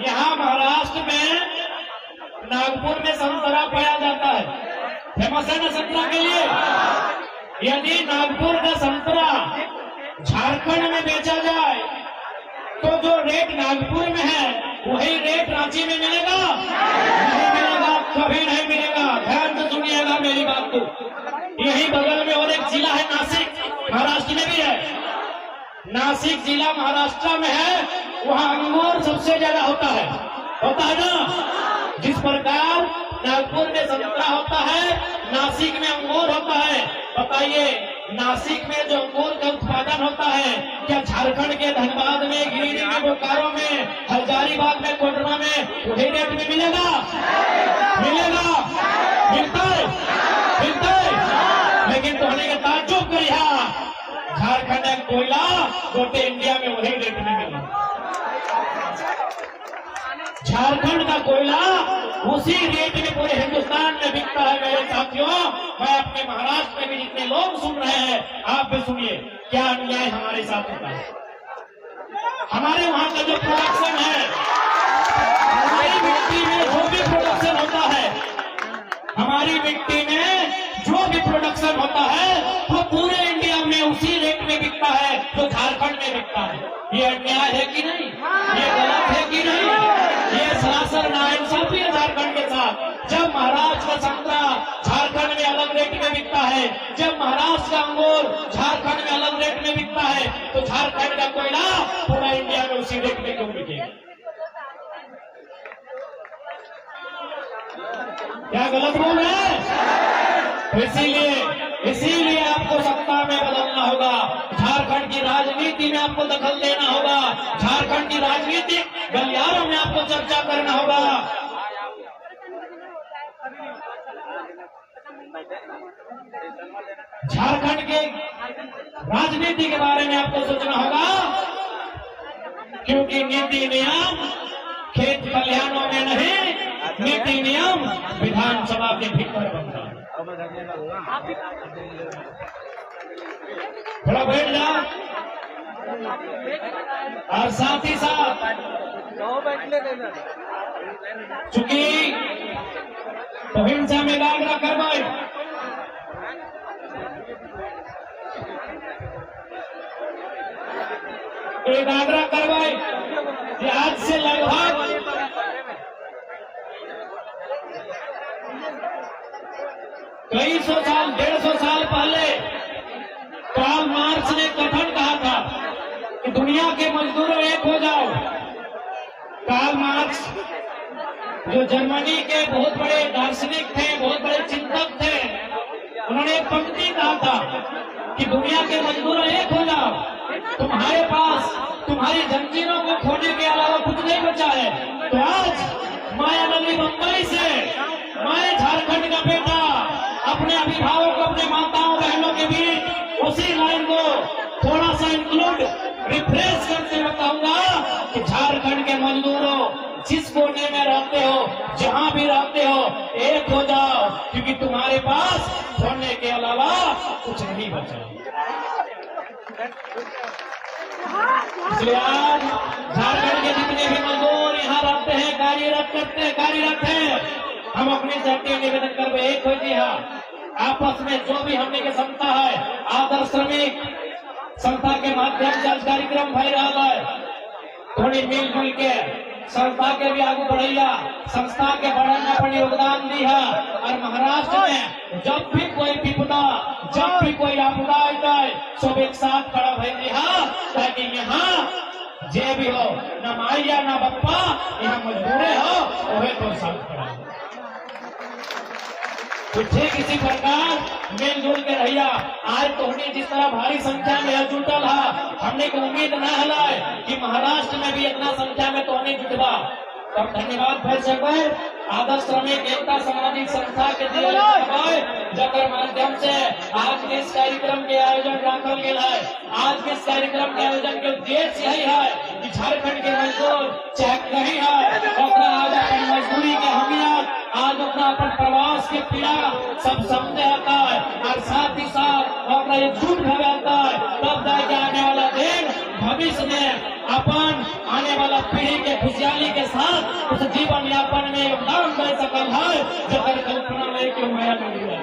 यहाँ महाराष्ट्र में नागपुर में संतरा पाया जाता है फेमस है ना संतरा के लिए यदि नागपुर का संतरा झारखंड में बेचा जाए तो जो रेट नागपुर में है वही रेट रांची में मिलेगा नहीं मिलेगा कभी नहीं मिलेगा ध्यान से सुनिएगा मेरी बात को यही बगल में और एक जिला है नासिक महाराष्ट्र में भी है नासिक जिला महाराष्ट्र में है वहाँ अंगूर सबसे ज्यादा होता है ना जिस प्रकार नागपुर में संतरा होता है नासिक में अंगूर होता है बताइए नासिक में जो अंगूर का उत्पादन होता है क्या झारखंड के धनबाद में गिरिडीह में बोकारो में हजारीबाग में कोडरमा में वही रेट में मिलेगा मिलता है लेकिन तोहने के ताज्जुब करिया झारखंड का कोयला गोटे इंडिया में वही रेट में मिलेगा झारखंड का कोयला उसी रेट में पूरे हिंदुस्तान में बिकता है मेरे साथियों मैं अपने महाराष्ट्र में भी जितने लोग सुन रहे हैं आप भी सुनिए क्या अन्याय हमारे साथ होता है हमारे वहां का जो प्रोडक्शन है हमारी मिट्टी में जो भी प्रोडक्शन होता है हमारी मिट्टी में जो भी प्रोडक्शन होता है वो पूरे इंडिया में उसी रेट में बिकता है जो झारखंड में बिकता है ये अन्याय है कि नहीं ये गलत है कि नहीं ये सरासर नाइंसाफी है झारखंड के साथ जब महाराष्ट्र का संतरा झारखंड में अलग रेट में बिकता है जब महाराष्ट्र का अंगूर झारखंड में अलग रेट में बिकता है तो झारखंड का कोयला पूरा इंडिया में उसी रेट में क्यों बिकेगा क्या गलत बोल रहे हैं इसीलिए आपको सत्ता में बदलना होगा झारखंड की राजनीति में आपको दखल देना होगा झारखंड की राजनीति गलियारों में आपको चर्चा करना होगा झारखंड के राजनीति के बारे में आपको सोचना होगा क्योंकि नीति नियम खेत खलिहानों में नहीं नीति नियम विधानसभा के भीतर बनता है थोड़ा बैठ जाओ और साथ ही साथ चूंकि तो हिंसा में लाग ना करवाए एक आग्रह करवाए कि आज से लगभग कई सौ साल 150 साल पहले कार्ल मार्क्स ने कथन कहा था कि दुनिया के मजदूरों एक हो जाओ। कार्ल मार्क्स जो जर्मनी के बहुत बड़े दार्शनिक थे, बहुत बड़े चिंतक थे, उन्होंने एक पंक्ति कहा था कि दुनिया के मजदूरों एक हो जाओ। तुम्हारे पास तुम्हारी जंजीरों को खोने के अलावा कुछ नहीं बचा है। तो आज माया नदी मुंबई से, मैं झारखंड का बेटा अपने अभिभावकों, अपने माताओं बहनों के बीच उसी लाइन को थोड़ा सा इंक्लूड रिफ्रेश करते हुए कहूंगा कि झारखंड के मजदूरों, जिस कोने में रहते हो, जहां भी रहते हो, एक हो जाओ, क्योंकि तुम्हारे पास खोने के अलावा कुछ नहीं बचा। इसलिए आज झारखंड के जितने भी मजदूर यहाँ रहते हैं, कार्यरत हैं, हम अपने जातीय निवेदन कर एक हो जी हाँ, आपस में जो भी हमने के संस्था है, आदर्श श्रमिक संस्था के माध्यम से आज कार्यक्रम भय रहा है। थोड़ी मिलजुल के संस्था के भी आगे बढ़ैया, संस्था के बढ़ाने अपन योगदान दी है। और महाराष्ट्र में जब भी कोई विपदा, जब भी कोई आपदा आता है, सब एक साथ खड़ा भय हाँ, ताकि यहाँ जे भी हो, न माइया न बप्पा, यहाँ मजबूरे हो, वही तो साथ खड़ा हो। तो ठीक इसी प्रकार मिलजुल के रहिया। आज तो हमने जिस तरह भारी संख्या में जुटल है, हमने को उम्मीद न है कि महाराष्ट्र में भी इतना संख्या में तो नहीं जुटवा। तब धन्यवाद फिर से आदर्श श्रमिक एकता सामाजिक संस्था के जकर माध्यम से आज के इस कार्यक्रम के आयोजन रखल गया है। आज के इस कार्यक्रम के आयोजन के उद्देश्य यही है कि झारखंड के मजदूर चाहे कहीं है, अपना आज अपनी मजदूरी के हमियत, आज अपना अपन प्रवास के पीड़ा सब समझे आता है, और साथ ही साथ अपना एकजुट भाव आता है। तब जाके आने वाला दिन भविष्य में अपन आने वाला पीढ़ी के खुशहाली के साथ उस जीवन यापन में योगदान दे सकल है, जकर कल्पना लेके मैं मिली है।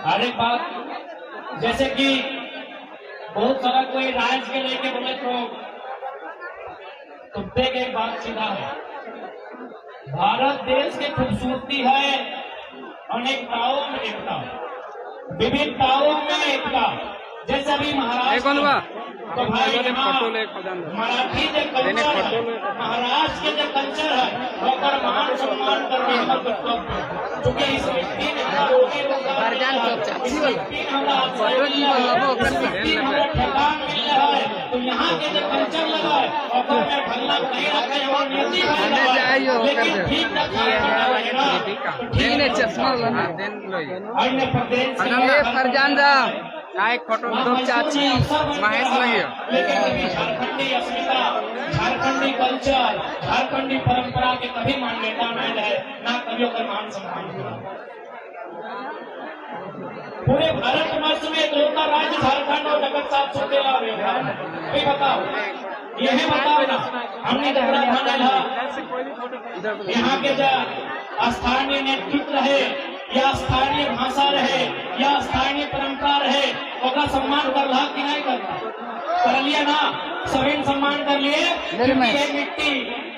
हर एक बात जैसे कि बहुत सारा कोई राज के लेके बोले तो कुत्ते के एक बात सीधा है। भारत देश की खूबसूरती है अनेकताओं में एकता, विभिन्नताओं में एकता। जैसे अभी महाराष्ट्र तो भाई मराठी जो कल्चर है, महाराष्ट्र के जो कल्चर है, वह मान सम्मान करने का कर्तव्य, क्योंकि इस मिट्टी में हमारा ठेकान मिल रहा है। तो यहाँ के जो कल्चर लगा है और में ढलना नहीं रखे और नीति लेकिन ठीक काय फोटो दो चाची महेश लगे लेकिन कभी झारखंडी अस्मिता, झारखंडी कल्चर, झारखंडी परंपरा के कभी मान्यता नहीं है, ना कभी का मान सम्मान हुआ। पूरे भारत वर्ष में इकलौता राज्य झारखंड और जगत साथ छोटे लाभ है। बताओ, यही बताओ ना, हमने यहाँ के जो स्थानीय नेतृत्व रहे या स्थानीय भाषा रहे या स्थानीय परंपरा रहे, उसका सम्मान कर रहा कि नहीं कर लिया ना, सभी सम्मान कर लिए। ये मिट्टी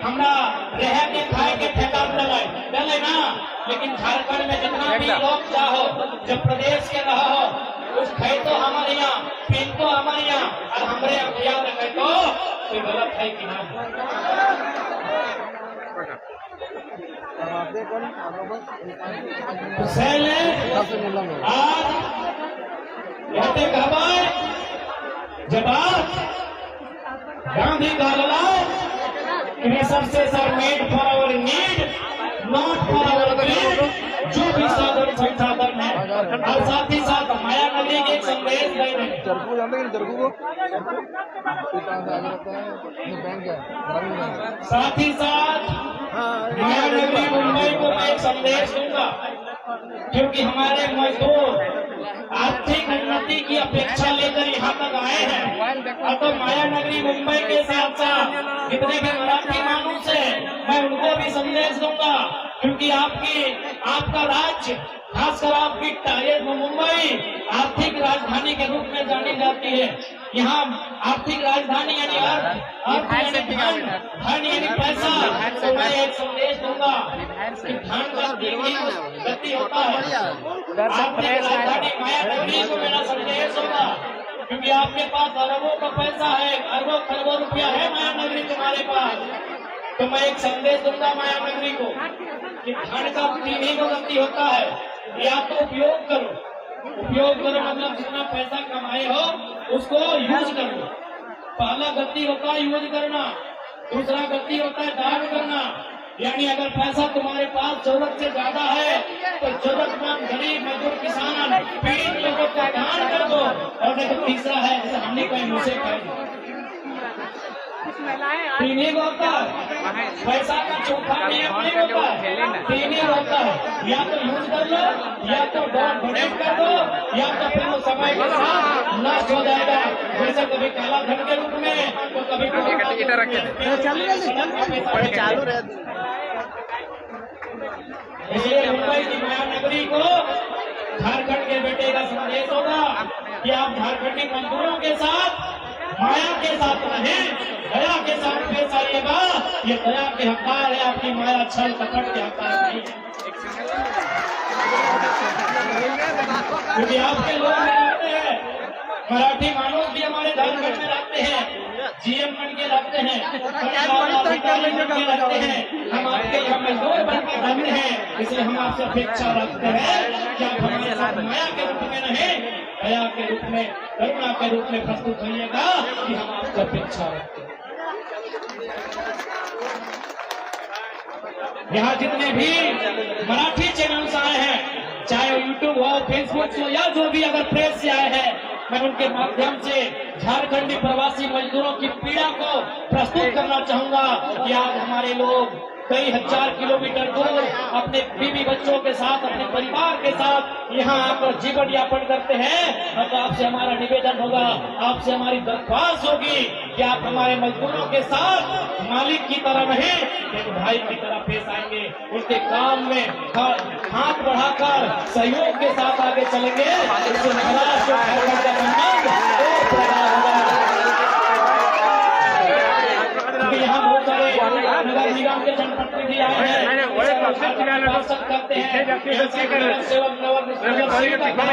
हमरा रह के खाए के ठेका डले ना, लेकिन झारखंड में जितना भी लोग चाहो, जब प्रदेश के रहो, कुछ खाए तो हमारे यहाँ, पीन तो हमारे यहाँ, और हमारे अभियान रखे तो कोई गलत है कि नहीं। Gandhi made for our need, not for our greed. जो भी साधन संसाधन है, और साथ ही साथ माया नदी के एक संदेश देने साथ ही साथ माया नगरी मुंबई को संदेश दूंगा, क्योंकि हमारे मजदूर आर्थिक उन्नति की अपेक्षा लेकर यहाँ तक आए हैं। और तो माया नगरी मुंबई के साथ साथ जितने भी मराठी मानुस है, मैं उनको भी संदेश दूंगा, क्योंकि आपका राज्य, खासकर आपकी मुंबई आर्थिक राजधानी के रूप में जानी जाती है। यहाँ आर्थिक राजधानी यानी धन यानी पैसा। तो मैं एक संदेश दूंगा कि धन का गति होता है। आर्थिक राजधानी माया नगरी को मेरा संदेश होगा, क्योंकि आपके पास अरबों का पैसा है, अरबों खरबों रुपया है माया नगरी तुम्हारे पास। तो मैं एक संदेश दूंगा माया नगरी को कि धन का पीढ़ी को गति होता है, या तो उपयोग करो मतलब जितना पैसा कमाए हो उसको यूज करो। पहला गति होता है यूज करना, दूसरा गति होता है दान करना। यानी अगर पैसा तुम्हारे पास जरूरत से ज्यादा है तो जरूरतमंद गरीब मजदूर किसान पीड़ित लोगों का दान कर दो। और देखो तीसरा है, जैसे हमने कहीं मुझे कहे तीन होता है, पैसा का चौथा नियम नहीं होता है, तीन होता है, या तो यूज कर लो, या तो डोनेट कर दो, या तो फिर वो समय के साथ नष्ट हो जाएगा। जैसे कभी काला धन के रूप में, तो कभी चालू रहे। इसलिए मुंबई की माया नगरी को झारखंड के बेटे का संदेश होगा कि आप झारखंडी मजदूरों के साथ माया के साथ रहें, दया के साथ पेश आइएगा। ये दया के हकदार है, आपकी माया छल कपट के हकदार नहीं, क्योंकि आपके लोग रहते हैं। मराठी मानव भी हमारे झारखंड में रहते हैं, जीएम बन के रहते हैं, अधिकारी बन के रहते हैं, हम आपके यहाँ मजदूर बन के रहते हैं। इसलिए हम आपसे अपेक्षा रखते हैं कि आप हमारे साथ माया के रूप में रहें, दया के रूप में, करुणा के रूप में प्रस्तुत होइएगा कि हम आपसे अपेक्षा रखते हैं। यहाँ जितने भी मराठी चैनल्स आए हैं, चाहे वो यूट्यूब हो, फेसबुक हो, या जो भी अगर प्रेस से आए हैं, मैं उनके माध्यम से झारखंडी प्रवासी मजदूरों की पीड़ा को प्रस्तुत करना चाहूंगा कि आज हमारे लोग कई हजार किलोमीटर दूर अपने बीवी बच्चों के साथ, अपने परिवार के साथ यहाँ आकर जीवन यापन करते हैं। अब आपसे हमारा निवेदन होगा, आपसे हमारी दरख्वास्त होगी कि आप हमारे मजदूरों के साथ मालिक की तरह नहीं, एक भाई की तरह पेश आएंगे, उनके काम में हाथ बढ़ाकर सहयोग के साथ आगे चलेंगे। इससे महाराष्ट्र का संबंध और प्रगाढ़ होगा। यहाँ बहुत सारे नगर निगम के जनप्रतिनिधि आए हैं,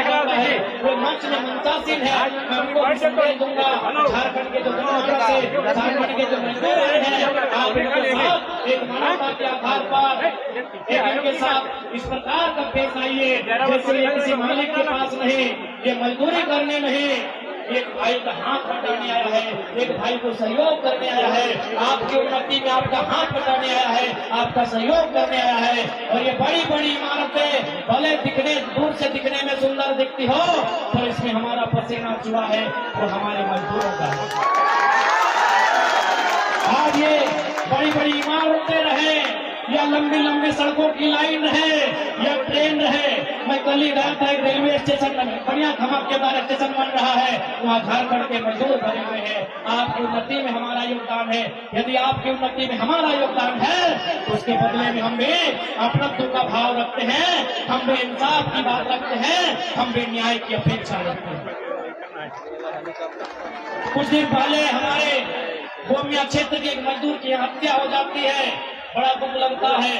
करते हैं, वो मंच में मंचासीन है। मैं उनको भी संदेश दूंगा, झारखंड के जो झारखंड के जो मजदूर आए हैं, आप इनके साथ एक मानवता के आधार पर इनके साथ इस प्रकार का पेश आइए जैसे किसी मालिक के पास नहीं, ये मजदूरी करने नहीं, एक भाई का हाथ बटाने आया है, एक भाई को सहयोग करने आया है, आपकी उन्नति में आपका हाथ बटाने आया है, आपका सहयोग करने आया है। और ये बड़ी बड़ी इमारतें भले दिखने दूर से दिखने में सुंदर दिखती हो, पर इसमें हमारा पसीना चुरा है वो हमारे मजदूरों का है। आज ये बड़ी बड़ी इमारतें रहे, या लंबी लंबी सड़कों की लाइन रहे, या ट्रेन रहे। मैं कल ही गया था, एक रेलवे स्टेशन बढ़िया धमाकेदार स्टेशन बन रहा है, वहाँ झारखंड के मजदूर बने हुए हैं। आपकी उन्नति में हमारा योगदान है, यदि आपकी उन्नति में हमारा योगदान है तो उसके बदले में हम भी अपनत्व का भाव रखते हैं, हम भी इंसाफ की बात रखते हैं, हम भी न्याय की अपेक्षा रखते हैं। कुछ दिन पहले हमारे गोमिया क्षेत्र के एक मजदूर की हत्या हो जाती है, बड़ा दुख लगता है।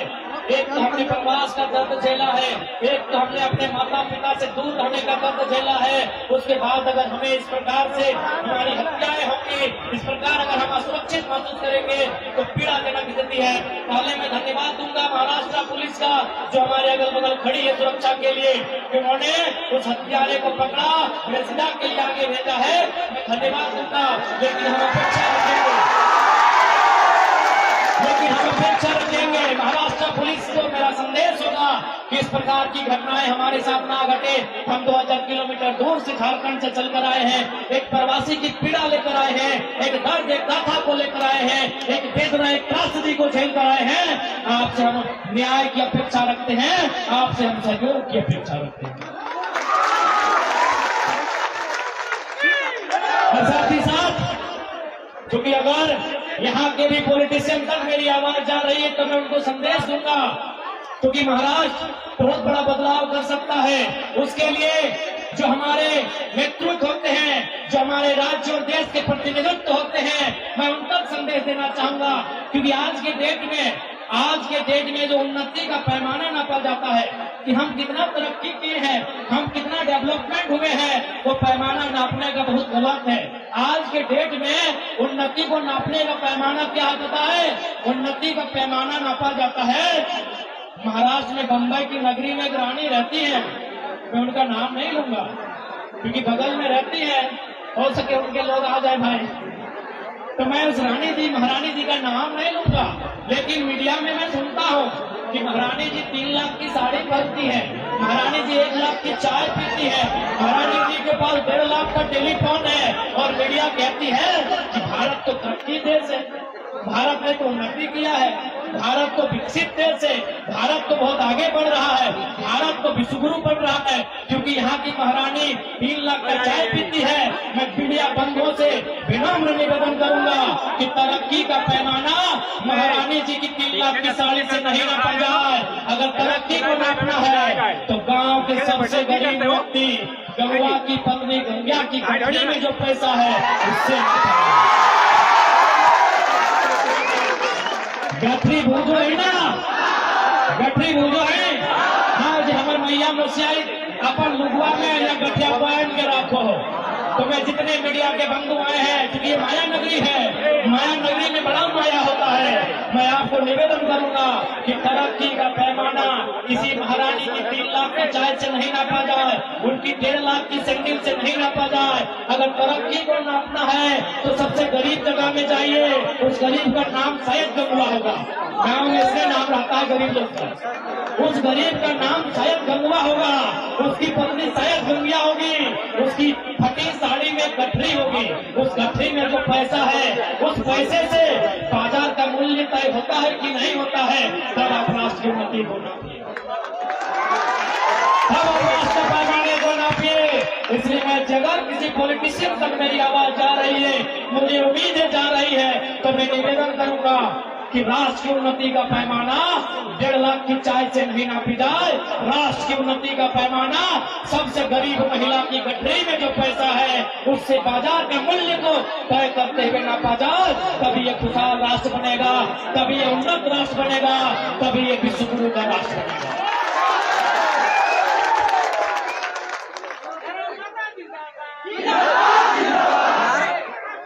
एक तो हमने प्रवास का दर्द झेला है, एक तो हमने अपने माता पिता से दूर रहने का दर्द झेला है। उसके बाद अगर हमें इस प्रकार से हमारी हत्याएं होंगी, इस प्रकार अगर हम असुरक्षित महसूस करेंगे तो पीड़ाजनक स्थिति है। पहले मैं धन्यवाद दूंगा महाराष्ट्र पुलिस का, जो हमारे अगल बगल खड़ी है सुरक्षा के लिए, उन्होंने उस हत्यारे को पकड़ा, हमें सजा के लिए आगे भेजा है, मैं धन्यवाद दूंगा। लेकिन हम अपेक्षा रखेंगे, महाराष्ट्र पुलिस को मेरा संदेश होगा इस प्रकार की घटनाएं हमारे साथ ना घटे। हम 2000 किलोमीटर दूर से झारखंड से चलकर आए हैं, एक प्रवासी की पीड़ा लेकर आए हैं, एक दर्द, एक गाथा को लेकर आए हैं, एक वेदना, एक त्रासदी को झेल कर आए हैं। आपसे हम न्याय की अपेक्षा रखते हैं, आपसे हम सहयोग की अपेक्षा रखते हैं। और साथ ही साथ क्योंकि अगर यहाँ के भी पॉलिटिशियन तक मेरी आवाज जा रही है तो मैं उनको संदेश दूंगा, क्योंकि महाराष्ट्र बहुत बड़ा बदलाव कर सकता है। उसके लिए जो हमारे नेतृत्व होते हैं, जो हमारे राज्य और देश के प्रतिनिधित्व होते हैं, मैं उन तक संदेश देना चाहूंगा। क्योंकि आज के डेट में जो उन्नति का पैमाना नापा जाता है कि हम कितना तरक्की किए हैं, हम कितना डेवलपमेंट हुए हैं, वो पैमाना नापने का बहुत गलत है। आज के डेट में उन्नति को नापने का पैमाना क्या होता है? उन्नति का पैमाना नापा जाता है। महाराष्ट्र में बंबई की नगरी में एक रानी रहती है, मैं उनका नाम नहीं लूंगा क्योंकि बगल में रहती है, हो सके उनके लोग आ जाए भाई, तो मैं उस रानी जी, महारानी जी का नाम नहीं लूंगा। लेकिन मीडिया में मैं सुनता हूँ कि महारानी जी 3 लाख की साड़ी पहनती है, महारानी जी 1 लाख की चाय पीती है, महारानी जी के पास 1.5 लाख का टेलीफोन है, और मीडिया कहती है कि भारत तो तरक्की देश है, भारत ने तो उन्नति किया है, भारत तो विकसित देश है, भारत तो बहुत आगे बढ़ रहा है, भारत तो विश्वगुरु बन रहा है, क्योंकि यहाँ की महारानी 3 लाख का चाय पीती है। मैं मीडिया बंधुओं से विनम्र निवेदन करूंगा कि तरक्की का पैमाना महारानी जी की 3 लाख की साड़ी से नहीं नापा जाए। अगर तरक्की को नापना है तो गांव के सबसे गरीब व्यक्ति, गंगा की पत्नी गंगा की गठरी में जो पैसा है उससे गठरी भूजो है ना, गठरी भूजो है। हाँ जी, हमारे मैया मुसियाई अपन लुगुआ में या गठिया पहन के रखो। तो मैं जितने मीडिया के बंधु आए हैं, क्योंकि ये माया नगरी है, माया नगरी में बड़ा माया होता है, मैं आपको निवेदन करूंगा कि तरक्की का पैमाना किसी महारानी की 3 लाख की चाय से नहीं नापा जाए, उनकी 1.5 लाख की सैंडल से नहीं नापा जाए। अगर तरक्की को नापना है तो सबसे गरीब जगह में जाइए, उस गरीब का नाम शायद गंगवा होगा, गाँव में इसलिए नाम रहता है गरीब लोग का, उस गरीब का नाम शायद गंगवा होगा, उसकी पत्नी शायद गंगिया होगी, उसकी फटी साड़ी में गठरी होगी, उस गठरी में जो पैसा है उस पैसे से बाजार का मूल्य तय होता है कि नहीं होता है, तब आप राष्ट्र की उन्नति को नापिए, तब आप राष्ट्र पैमाने को नापिए। इसलिए मैं अगर किसी पॉलिटिशियन तक मेरी आवाज जा रही है, मुझे उम्मीद है जा रही है, तो मैं निवेदन करूंगा कि राष्ट्र की उन्नति का पैमाना 1.5 लाख की चाय से नहीं नापी जाए। राष्ट्र की उन्नति का पैमाना सबसे गरीब महिला की गठरी में जो पैसा है उससे बाजार के मूल्य को तय करते हुए नापा जाए, तभी ये खुशहाल राष्ट्र बनेगा, तभी ये उन्नत राष्ट्र बनेगा, तभी ये विश्वगुरु का राष्ट्र बनेगा।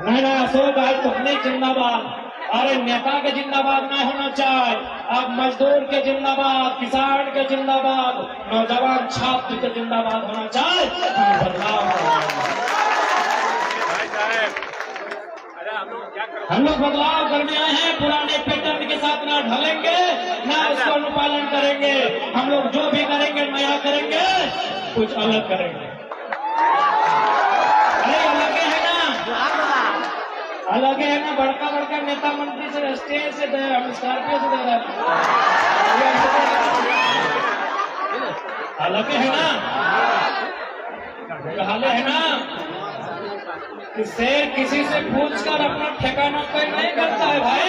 नहीं ना अशोक आज तुमने जिंदाबाद, अरे नेता के जिंदाबाद ना होना चाहिए, अब मजदूर के जिंदाबाद, किसान के जिंदाबाद, नौजवान छात्र के जिंदाबाद होना चाहिए। हम लोग बदलाव करने आए हैं, पुराने पैटर्न के साथ ना ढलेंगे, ना उसका अनुपालन करेंगे। हम लोग जो भी करेंगे नया करेंगे, कुछ अलग करेंगे। अरे अलग है ना, अलग है ना, बड़का बड़का नेता मंत्री से स्टेज से दे, हम स्कॉर्पियो से दे रहे हैं, अलग है ना, हाले है ना कि शेर किसी से पूछकर अपना ठिकाना तय नहीं करता है भाई,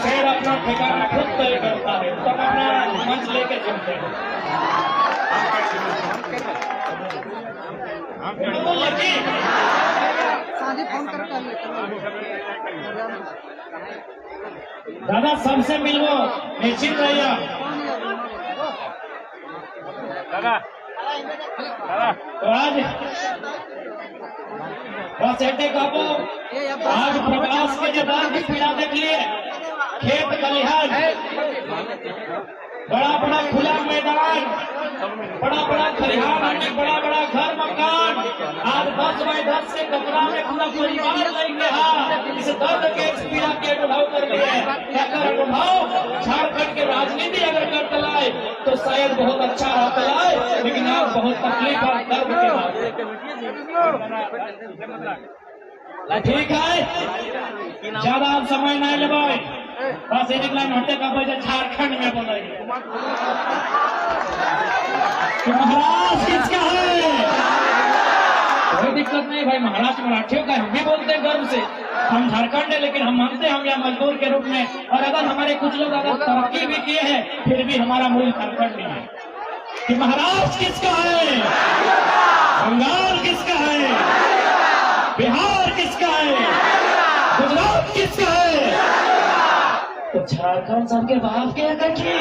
शेर अपना ठिकाना खुद तय करता है, तब अपना मंच लेके चलते हैं। दादा सबसे मिलो, निश्चित रहिए दादा। तो आज बस ऐसे कहो, आज प्रकाश के जगह की पीड़ा देख लिए, खेत खलिहान, बड़ा बड़ा खुला मैदान, बड़ा बड़ा खलिहान, बड़ा बड़ा घर मकान, आज 10 बाय 10 के कमरा में पूरा परिवार लेंगे। हाँ, इस दर्द के इस पीड़ा के अनुभव कर लिए, अगर अनुभव झारखंड के राजनीति अगर कर चलाए तो शायद बहुत अच्छा हाथ आए, लेकिन आप बहुत तकलीफ और दर्द के बाद। ठीक है, ज्यादा आप समय नहीं लेबै, बस एक लाइन हटे का बजे झारखंड में बोले कि महाराज किसका है। कोई दिक्कत नहीं भाई, महाराष्ट्र मराठियों का, हम भी बोलते हैं गर्व से हम झारखंड है, लेकिन हम मानते हैं हम यहाँ मजदूर के रूप में। और अगर हमारे कुछ लोग अगर तरक्की भी किए हैं, फिर भी हमारा मूल झारखंड ही है। कि महाराष्ट्र किसका है, बंगाल किसका है, बिहार किसका है, गुजरात किसका है, तो झारखंड सबके बाप के की,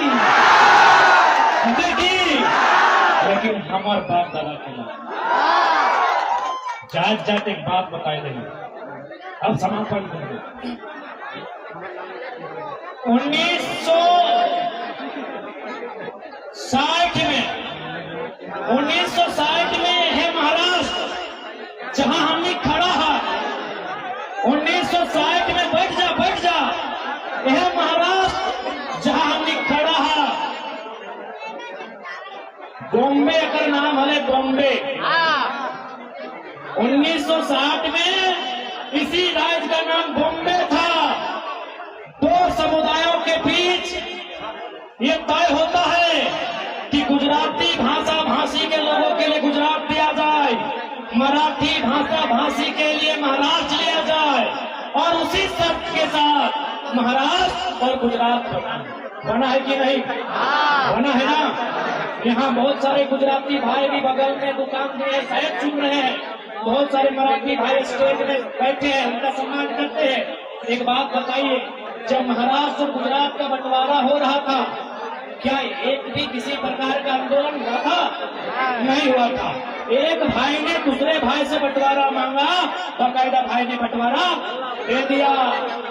लेकिन हमार बाप दादा के नाम जात जात एक बात बताई देंगे। अब समापन करेंगे। 1960 में है महाराष्ट्र, जहां हमने खड़ा है। 1960 में बैठ जा यह महाराष्ट्र जहां हमने खड़ा है। बॉम्बे अगर नाम है, बॉम्बे 1960 में इसी राज्य का नाम बॉम्बे था। दो समुदायों के बीच ये तय होता है कि गुजराती भाषा भाषी के लोगों के लिए गुजरात दिया जाए, मराठी भाषा भाषी के लिए महाराष्ट्र लिया जाए, और उसी शर्त के साथ महाराष्ट्र और गुजरात बना है कि नहीं? बना है ना। यहाँ बहुत सारे गुजराती भाई भी बगल में दुकान में शायद सुन रहे हैं, बहुत सारे मराठी भाई स्टेज में बैठे हैं, उनका सम्मान करते हैं। एक बात बताइए, जब महाराष्ट्र और गुजरात का बंटवारा हो रहा था, क्या एक भी किसी प्रकार का आंदोलन हुआ था? नहीं हुआ था। एक भाई ने दूसरे भाई से बंटवारा मांगा, बाकायदा भाई ने बंटवारा दे दिया,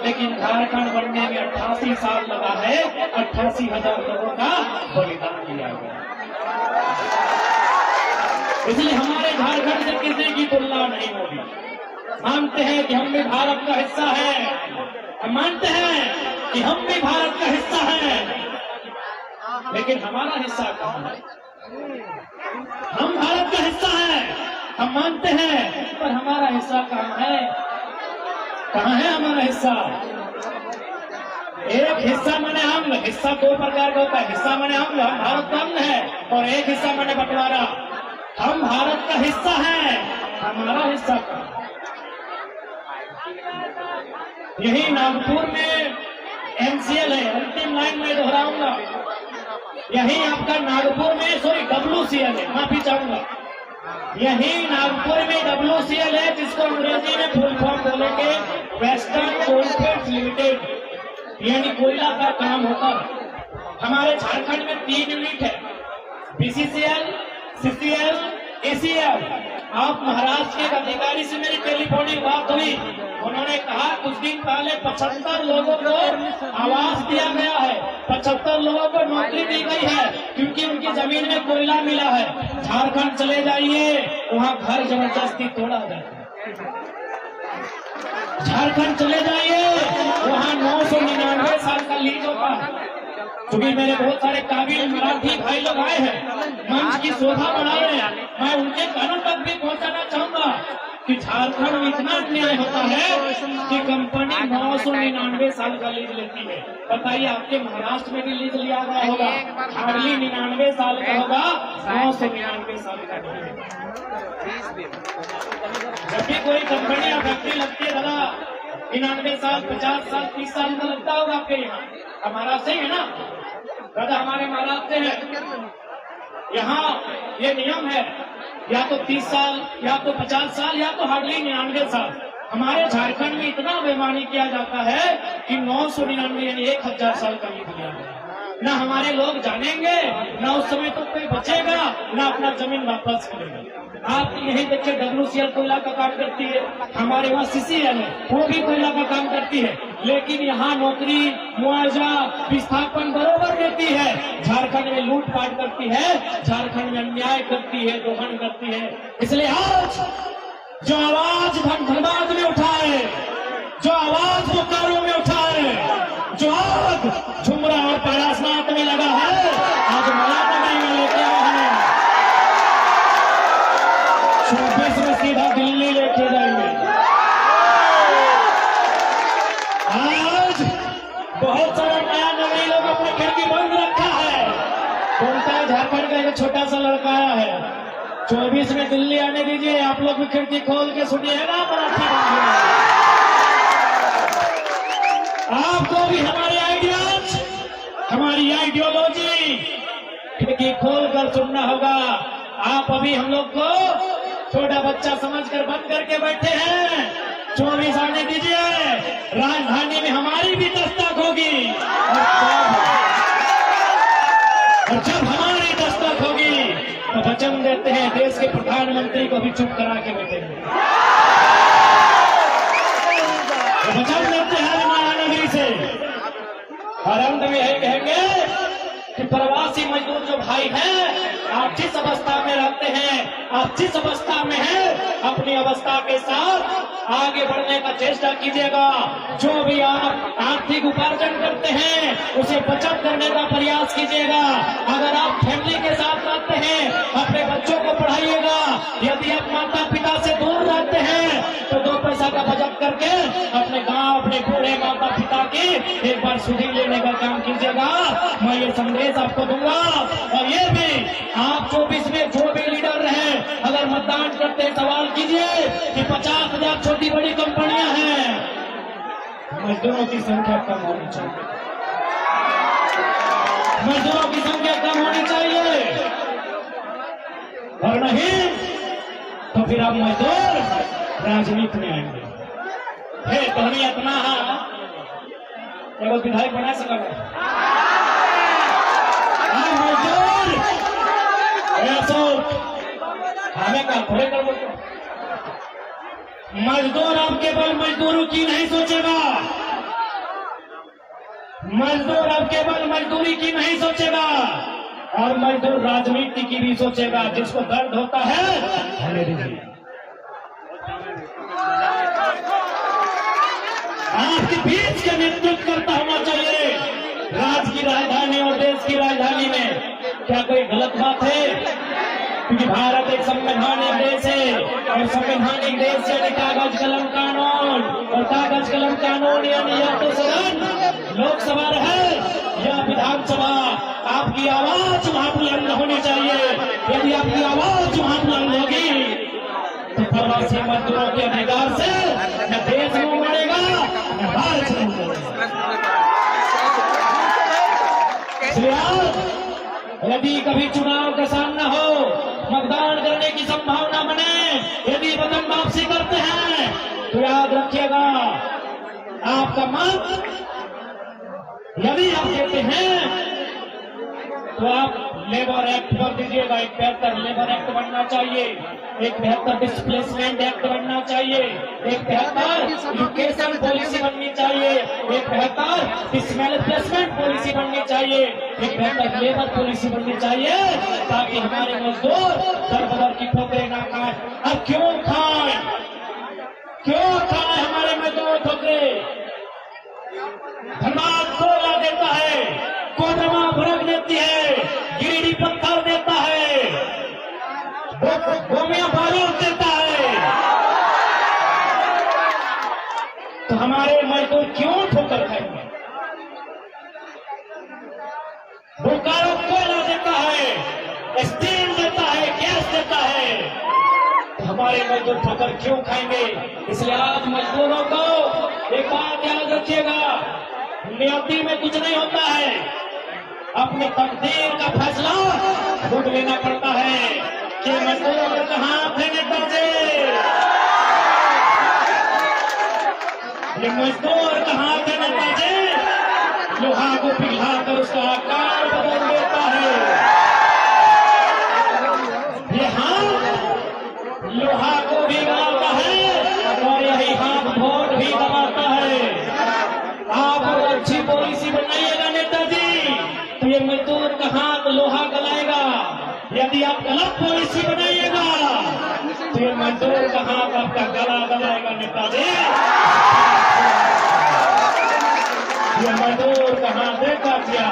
लेकिन झारखंड बनने में 88 साल लगा है। 88,000 लोगों का बलिदान दिया गया। इसलिए हमारे झारखंड से किसी की तुलना नहीं होगी। मानते हैं कि हम भी भारत का हिस्सा है, हम मानते हैं कि हम भी भारत का हिस्सा है, लेकिन हमारा हिस्सा कहाँ है? हम भारत का हिस्सा है, हम मानते हैं, पर हमारा हिस्सा कहाँ है? कहाँ है हमारा हिस्सा? एक हिस्सा माने अंग, हिस्सा दो प्रकार का होता है। हिस्सा माने अंग, हम भारत का अंग है, और एक हिस्सा माने बंटवारा। हम भारत का हिस्सा है, हमारा हिस्सा कहाँ? यही नागपुर में MCL है, अंतिम लाइन में दोहराऊंगा। यही आपका नागपुर में WCL है, माफी चाहूंगा। यही नागपुर में WCL है, जिसको अंग्रेजी में फुल फॉर्म बोलेंगे वेस्टर्न कोलफील्ड्स लिमिटेड, यानी कोयला का काम होता है। हमारे झारखंड में 3 यूनिट है, BCCL, CCL, ACL। आप महाराष्ट्र के एक अधिकारी से मेरी टेलीफोनिक बात हुई, उन्होंने कहा कुछ दिन पहले 75 लोगों को आवास दिया गया है, 75 लोगों को नौकरी दी गई है, क्योंकि उनकी जमीन में कोयला मिला है। झारखंड चले जाइए, वहाँ घर जबरदस्ती तोड़ा जाता है। झारखंड चले जाइए, वहाँ 999 साल का लीज होता है। क्योंकि मेरे बहुत सारे काबिल मराठी भाई लोग आए हैं, मंच की शोभा बढ़ा रहे हैं, मैं उनके कानों तक भी पहुंचाना चाहूंगा कि झारखंड में इतना अन्याय होता है कि कंपनी 999 साल का लीज लेती है। बताइए, आपके महाराष्ट्र में भी लीज लिया गया होगा, हार्डली 99 साल का होगा, 999 साल का नहीं। जब भी कोई कंपनी या फैक्ट्री लगती है दादा, 99 साल, 50 साल, 30 साल का लगता होगा आपके यहाँ। हमारा सही है ना दादा? हमारे महाराष्ट्र है, यहाँ ये नियम है, या तो 30 साल, या तो 50 साल, या तो हार्डली 99 साल। हमारे झारखंड में इतना बेईमानी किया जाता है कि 999 यानी 1000 साल का लीज लिया है। ना हमारे लोग जानेंगे, ना उस समय तो कोई बचेगा, ना अपना जमीन वापस करेगा। आप यही देखिए, WCL कोयला का काम करती है, हमारे वहाँ CCL है, वो भी कोयला का काम करती है, लेकिन यहाँ नौकरी, मुआवजा, विस्थापन बरोबर देती है। झारखंड में लूटपाट करती है, झारखंड में अन्याय करती है, दोहन करती है। इसलिए आज जो आवाज धनबाद में उठाए, जो आवाज बोकारो में उठाए, जो आग झुमरा और पारासनाथ में लगा है, आज हमारा झारखंड का एक छोटा सा लड़का आया है, 24 में दिल्ली आने दीजिए। आप लोग भी खिड़की खोल के सुनिएगा मराठी में। आपको भी हमारे आइडियाज, हमारी आइडियोलॉजी खिड़की खोल कर सुनना होगा। आप अभी हम लोग को छोटा बच्चा समझकर बंद करके बैठे हैं। 24 आने दीजिए, राजधानी में हमारी भी दस्तक होगी, और जब हमारी दस्तक होगी तो वचन देते हैं देश के प्रधानमंत्री को भी चुप करा के बैठेंगे। तो वचन देते हैं महानगरी से। और अंत में यही कहेंगे कि प्रवासी मजदूर जो भाई हैं, आप जिस अवस्था में रहते हैं, आप जिस अवस्था में हैं, अपनी अवस्था के साथ आगे बढ़ने का चेष्टा कीजिएगा। जो भी आप आर्थिक उपार्जन करते हैं उसे बचत करने का प्रयास कीजिएगा। अगर आप फैमिली के साथ रहते हैं, अपने बच्चों को पढ़ाइएगा। यदि आप माता पिता से दूर रहते हैं तो 2 पैसा का बचत करके अपने गांव, अपने बूढ़े माता पिता की एक बार सुधी लेने का काम कीजिएगा। मैं ये संदेश आपको दूंगा। और ये भी आप 24 में जो भी लीडर रहे, अगर मतदान करते हैं सवाल कीजिए कि 50,000 छोटी बड़ी कंपनियां हैं, मजदूरों की संख्या कम होनी चाहिए, मजदूरों की संख्या कम होनी चाहिए। और नहीं तो फिर आप मजदूर राजनीति में आएंगे। हे तोहनी इतना एगो विधायक बना सका मजदूर हमें का थोड़े कर बोलते। मजदूर अब केवल मजदूरों की नहीं सोचेगा, मजदूर अब केवल मजदूरी की नहीं सोचेगा, और मजदूर राजनीति की भी सोचेगा। जिसको दर्द होता है हमें दीजिए। आपके बीच का नेतृत्व करता होना चाहिए। राज्य की राजधानी और देश की राजधानी में क्या कोई गलत बात है? क्योंकि भारत एक संवैधानिक देश है, और संवैधानिक देश यानी कागज कलम कानून, और कागज कलम कानून यानी या तो सदन लोकसभा है या विधानसभा। आपकी आवाज वहां बुलंद होनी चाहिए। यदि आपकी आवाज वहां बुलंद होगी तो प्रवासी मजदूरों के अधिकार से न देश में बढ़ेगा न भारत में बढ़ेगा। यदि कभी चुनाव का सामना हो, मतदान करने की संभावना बने, यदि वतन वापसी करते हैं तो याद रखिएगा, आपका मत यदि आप देते हैं तो आप लेबर एक्ट कर दीजिएगा। एक 73 लेबर एक्ट बनना चाहिए, एक 73 डिस्प्लेसमेंट एक्ट बनना चाहिए, एक 73 एजुकेशन पॉलिसी बननी चाहिए, एक 73 डिसमेलप्लेसमेंट पॉलिसी बननी चाहिए, एक 73 लेबर पॉलिसी बननी चाहिए, ताकि हमारे मजदूर दर बदर की ठोकरें ना खाएं। अब क्यों खाएं हमारे मजदूर ठोकरें? धनबाद कोयला देता है, कोडरमा भड़क देती है, गिरिडीह पत्थर देता है, गोमिया बारूद देता है, तो हमारे मजदूर क्यों ठोकर खाएंगे? बोकारो कोयला देता है, स्टील देता है, गैस देता है, तो हमारे मजदूर ठोकर क्यों खाएंगे? इसलिए आज मजदूरों को एक बात याद रखिएगा, नियति में कुछ नहीं होता है, अपने तकदीर का फैसला खुद लेना पड़ता है। कि मजदूरों को कहाँ थे नेताजी? ये मजदूर कहाँ थे नेताजी? लोहा को पिघलाकर उसका आकार बदल देता है। ये हाथ लोहा को भी दबाता है और यही हाथ वोट भी दबाता है। आप अच्छी पॉलिसी बनाइएगा नेताजी तो ये मजदूर का हाथ लोहा गलाएगा। यदि आप गलत पॉलिसी बनाइएगा तो ये मजदूर का हाथ आपका गला गलाएगा नेताजी। ये मजदूर का हाथ देखा क्या?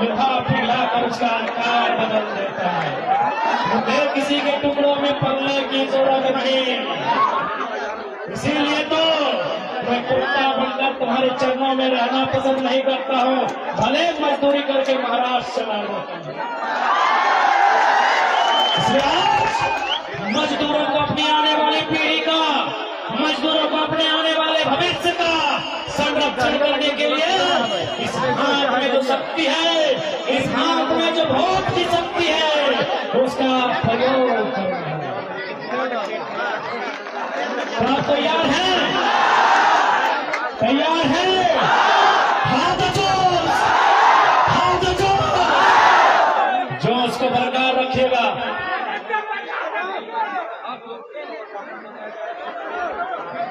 लोहा पिघलाकर उसका आकार बदल देता है। मुझे किसी के टुकड़ों में पलने की जरूरत नहीं। इसीलिए तो मैं कुत्ता बनकर तुम्हारे चरणों में रहना पसंद नहीं करता हूँ, भले मजदूरी करके महाराष्ट्र चला जाता हूँ। इसलिए आज मजदूरों को अपनी आने वाली पीढ़ी का, मजदूरों को अपने आने वाले भविष्य का संरक्षण करने के लिए इस हाथ में जो शक्ति है, इस हाथ में जो वोट की शक्ति है, उसका प्रयोग करना है। आप तैयार हैं? तैयार हैं? हाथ जोश, हाथ जोश, जोश को बरकरार रखिएगा।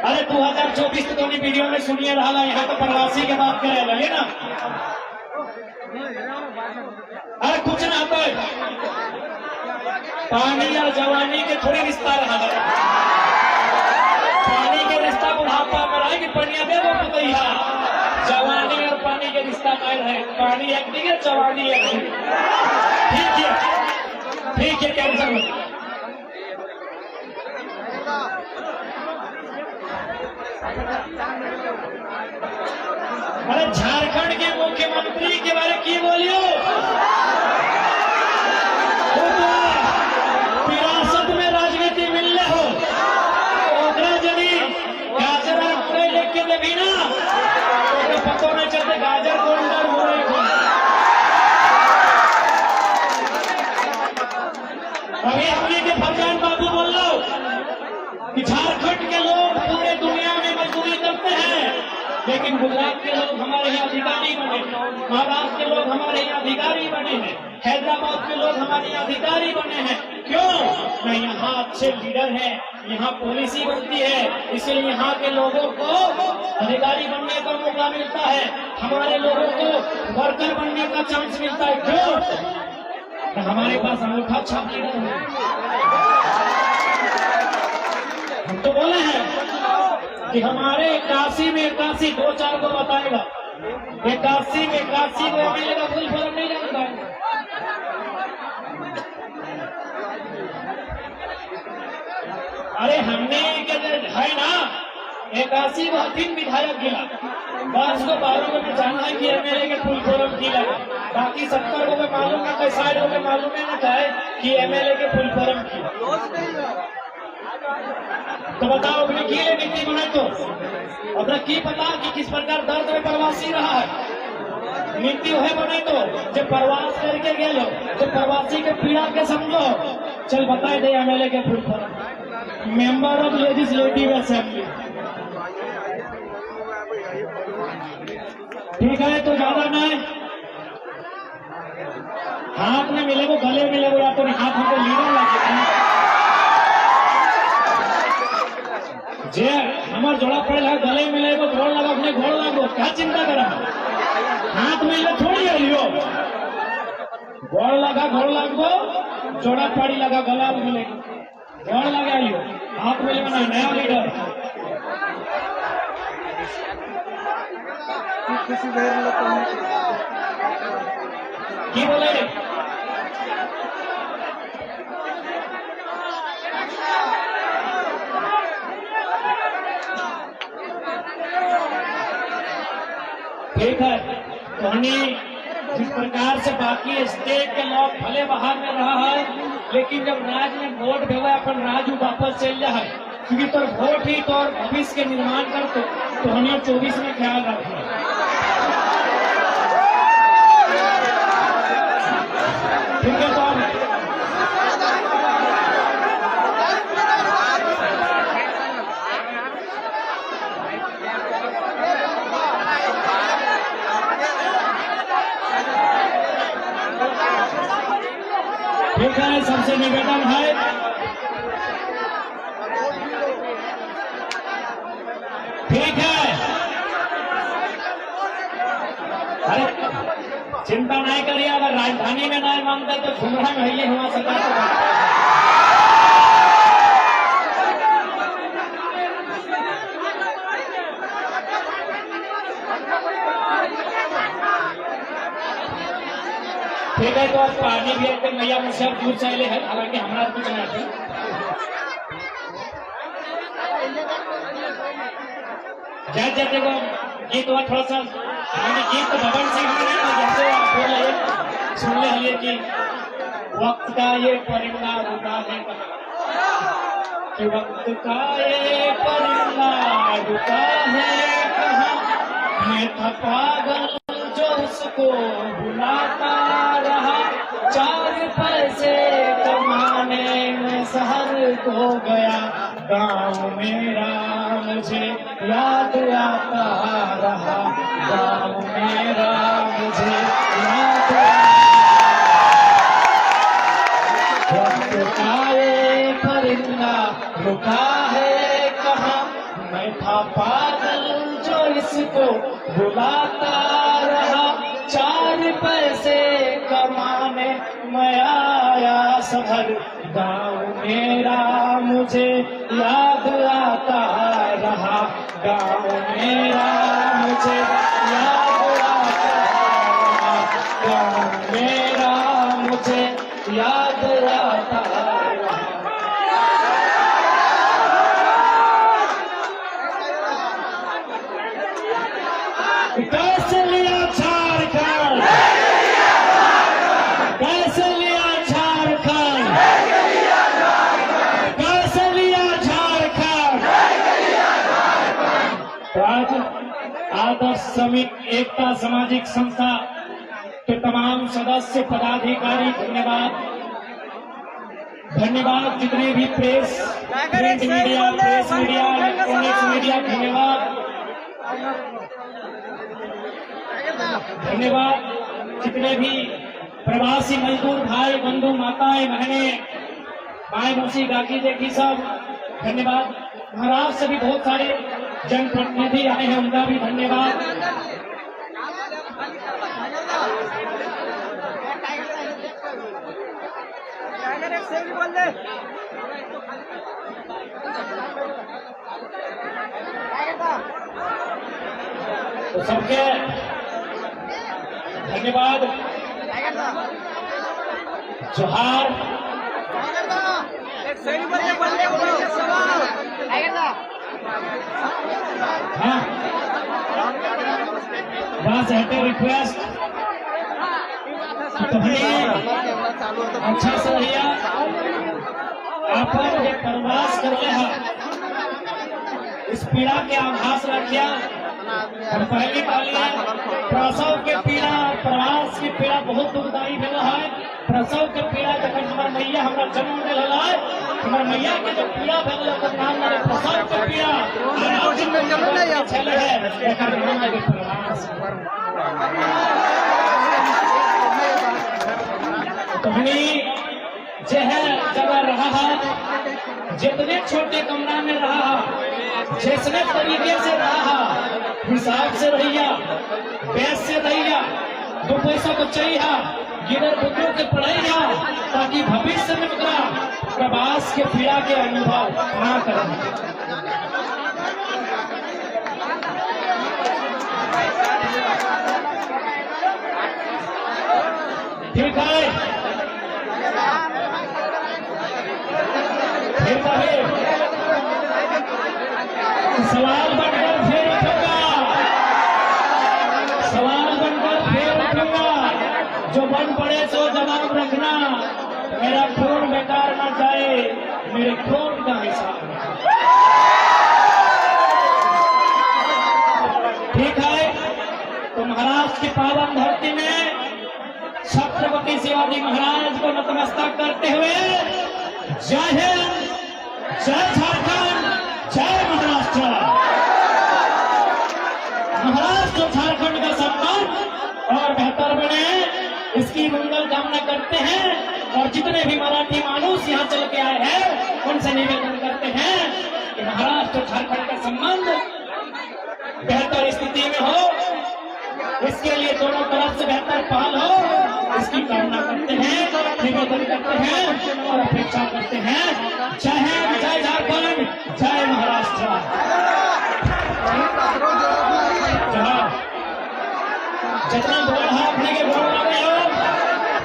अरे 2024 तो वीडियो में सुनिए रहा, यहाँ तो प्रवासी के बात करे लगे ना। अरे कुछ ना कोई पानी और जवानी के थोड़ी रिश्ता रहा है। पानी के रिश्ता बुढ़ापा में रहे कि पनिया दे दो पुतैया, जवानी और पानी के रिश्ता नहीं रहे। पानी एक नहीं है, जवानी एक नहीं। ठीक है, ठीक है, टेंशन मत। अरे झारखंड के मुख्यमंत्री के बारे की बोलियो, विरासत में राजनीति मिलने हो, जनी गाजर पूरे लेख के देवी ना, तो पतो नहीं चलते गाजर गोल्डर हो रहे हो। अभी अपने के फरजान बाबू बोल लो कि झारखंड के लोग पूरे दुनिया में मजदूरी करते हैं, लेकिन गुजरात के लोग हमारे यहाँ अधिकारी बने, महाराष्ट्र के लोग हमारे यहाँ अधिकारी बने हैं, हैदराबाद के लोग हमारे यहाँ अधिकारी बने हैं। क्यों? नहीं, यहाँ अच्छे लीडर हैं, यहाँ पॉलिसी बनती है, इसलिए यहाँ के लोगों को अधिकारी बनने का मौका मिलता है, हमारे लोगों को वर्कर बनने का चांस मिलता है। क्यों? हमारे पास अनूठा छाप लीडर है। हम तो बोले हैं कि हमारे 81 में 81 2-4 को बताएगा, 81 में 81 को एमएलए का फुल फॉर्म नहीं जानता है। अरे हमने है ना 81 को 3 विधायक गिला, 10 को 12 को जाना है कि एमएलए के फुल फॉर्म की लगा, बाकी 70 को मालूम ना, 60 को मालूम है ना चाहे कि एमएलए के फुल फॉर्म की। तो बताओ अपने की नीति बनाए तो अपना की पता कि किस प्रकार दर्द में प्रवासी रहा है। नीति वह बने तो जब प्रवास करके गए लो, जब प्रवासी के पीड़ा के समझो। चल बताए दे एमएलए के full form, member of legislative assembly. ठीक है, तो ज्यादा नहीं, हाथ में मिले वो, गले मिले वो, या तो हाथ हमको लीडर लगे जे हमार जोड़ा पड़े है, गले मिले वो, घोड़ लगा अपने घोड़ लगो, क्या चिंता करा। हाथ मिले थोड़ी है लियो, घोड़ लगा घोड़ लगो, जोड़ा पड़ी लगा गला मिले, घोड़ लगा लियो, हाथ मिले बना नया लीडर। की बोले ठीक है, तो जिस प्रकार से बाकी स्टेट के लोग भले बाहर में रहा है, लेकिन जब राज्य में वोट देवे अपन राज्य वापस चल जाए, क्योंकि तो वोट ही तो भविष्य के निर्माण कर तो हमें 24 में ख्याल रखना। ठीक है, तो ठीक है, सबसे निवेदन है ठीक है, अरे चिंता नहीं करिए, अगर राजधानी में नहीं मानते तो झुमरा में ही हुआ सरकार। ठीक है, तो आज पानी भी एक मैया मुझसे दूर चले है, हालांकि हमारा कुछ नहीं है। जैसे को गीत हुआ थोड़ा सा मैंने गीत तो भवन सिंह ने जैसे बोला ये सुन ले हलिए कि वक्त का ये परिंदा रुका है कि वक्त का ये परिंदा रुका है कहाँ मैं था पागल जो उसको बुलाता रहा 4 पैसे कमाने में शहर को गया गाँव मेरा मुझे याद आता रहा गाँव मेरा मुझे याद वक्त का ये परिंदा रुका है कहाँ मैं था पागल जो इसको बुलाता रहा 4 पैसे कमाने मैं आया शहर गाँव मेरा मुझे याद आता रहा गाँव मेरा मुझे याद आता रहा गाँव मेरा मुझे याद आता रहा। कैसे लिया झारखंड कैसे लिया झारखंड कैसे लिया झारखंड। तो आज आदर्श समिति एकता सामाजिक संस्था के तमाम सदस्य पदाधिकारी धन्यवाद जितने भी press print media press media electronics media धन्यवाद जितने भी प्रवासी मजदूर भाई बंधु माताएं बहनें माए मौसी गाकी देखी सब धन्यवाद। महाराष्ट्र से भी बहुत सारे जनप्रतिनिधि आए हैं उनका भी धन्यवाद। तो सबके धन्यवाद जोहार। हाँ वहां से हटे रिक्वेस्ट तो अच्छा से भैया आप लोग एक प्रवास कर रहे हैं इस पीड़ा के आभास रखिया और पहली बार प्रसव के पीड़ा प्रवास की पीड़ा बहुत दुखदायी भेल है। प्रसव के पीड़ा जब हमार मैया हमारा जन्म दिल है हमार मैया के जो पीड़ा भेल ओकर नाम है प्रसव के पीड़ा छल है एकर नाम है प्रवास। तो जे है जगह रहा है जितने छोटे कमरा में रहा जिसने तरीके से रहा हिसाब से रहिया बैस से रहिया 2 पैसा को चाहिए गिरर बुद्धों के पढ़ाइया ताकि भविष्य में प्रवास के पीड़ा के अनुभव ना करें। ठीक है सवाल बनकर फिर उठूंगा सवाल बनकर फिर उठूंगा जो बन पड़े सो जवाब रखना मेरा खून बेकार न जाए मेरे खून का हिसाब। ठीक है तो महाराष्ट्र की पावन धरती में छत्रपति शिवाजी महाराज को नतमस्तक करते हुए जय हिंद जय झारखंड जय महाराष्ट्र। महाराष्ट्र झारखंड का सम्मान और बेहतर बने इसकी मंगल कामना करते हैं और जितने भी मराठी मानुष यहाँ चल के आए हैं उनसे निवेदन करते हैं कि महाराष्ट्र झारखंड का संबंध बेहतर स्थिति में हो इसके लिए दोनों तरफ से बेहतर पहल हो इसकी कामना करते हैं निवेदन करते हैं और अपेक्षा करते हैं। जय हिंद जय झारखंड जय महाराष्ट्र। जितना बोल है अपने के बोल रहे हो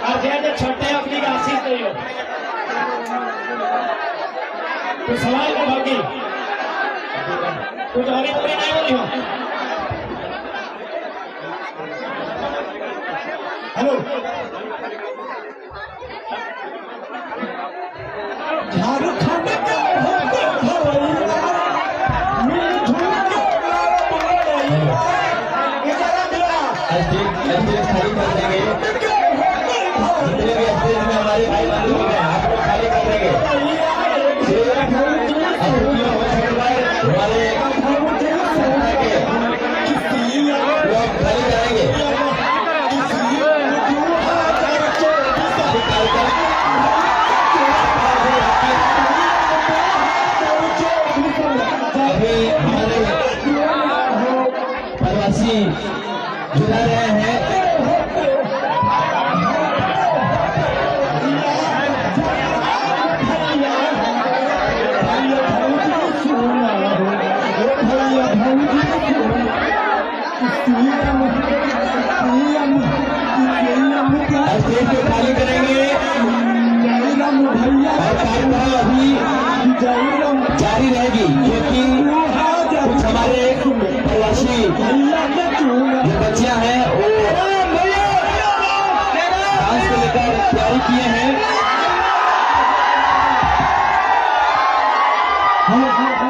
और जो छोटे अपनी का आशीष दे हो तो सवाल का बाकी कुछ हमारी पूरी नहीं बोली हो। हेलो, झारखंड के खाली कर देंगे, जितने भी स्टेज में हमारे भाई बंधु हैं आप लोग खाली कर देंगे। हमारे संस्था के लोग खाली करेंगे। अभी हमारे प्रवासी जुड़ा रहे हैं। स्टेज को खाली करेंगे और कार्यक्रम अभी जारी रहेगी, क्योंकि कुछ हमारे प्रवासी जो बच्चियां हैं वो डांस को लेकर तैयारी किए हैं।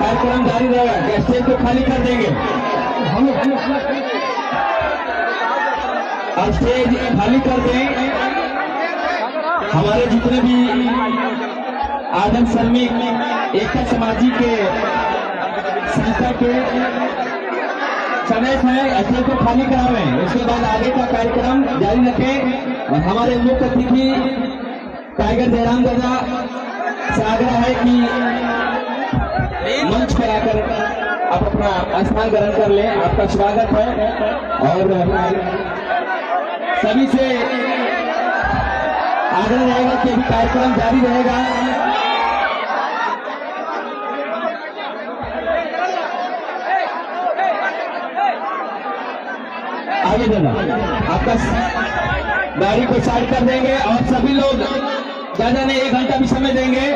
कार्यक्रम जारी रहेगा, स्टेज को खाली कर देंगे। स्टेज खाली कर दें। हमारे जितने भी आदम श्रमिक एकता समाजी के संस्था के सदस्य हैं, स्टेज को खाली करावें। उसके बाद आगे का कार्यक्रम जारी रखें। और हमारे मुख्य अतिथि टाइगर जयराम दादा से आग्रह है कि मंच पर आकर आप अपना स्थान ग्रहण कर लें। आपका स्वागत है और सभी से आग्रह रहेगा कि अभी कार्यक्रम जारी रहेगा। आगे देना, आपका गाड़ी को साइड कर देंगे और सभी लोग ज्यादा नहीं 1 घंटा भी समय देंगे।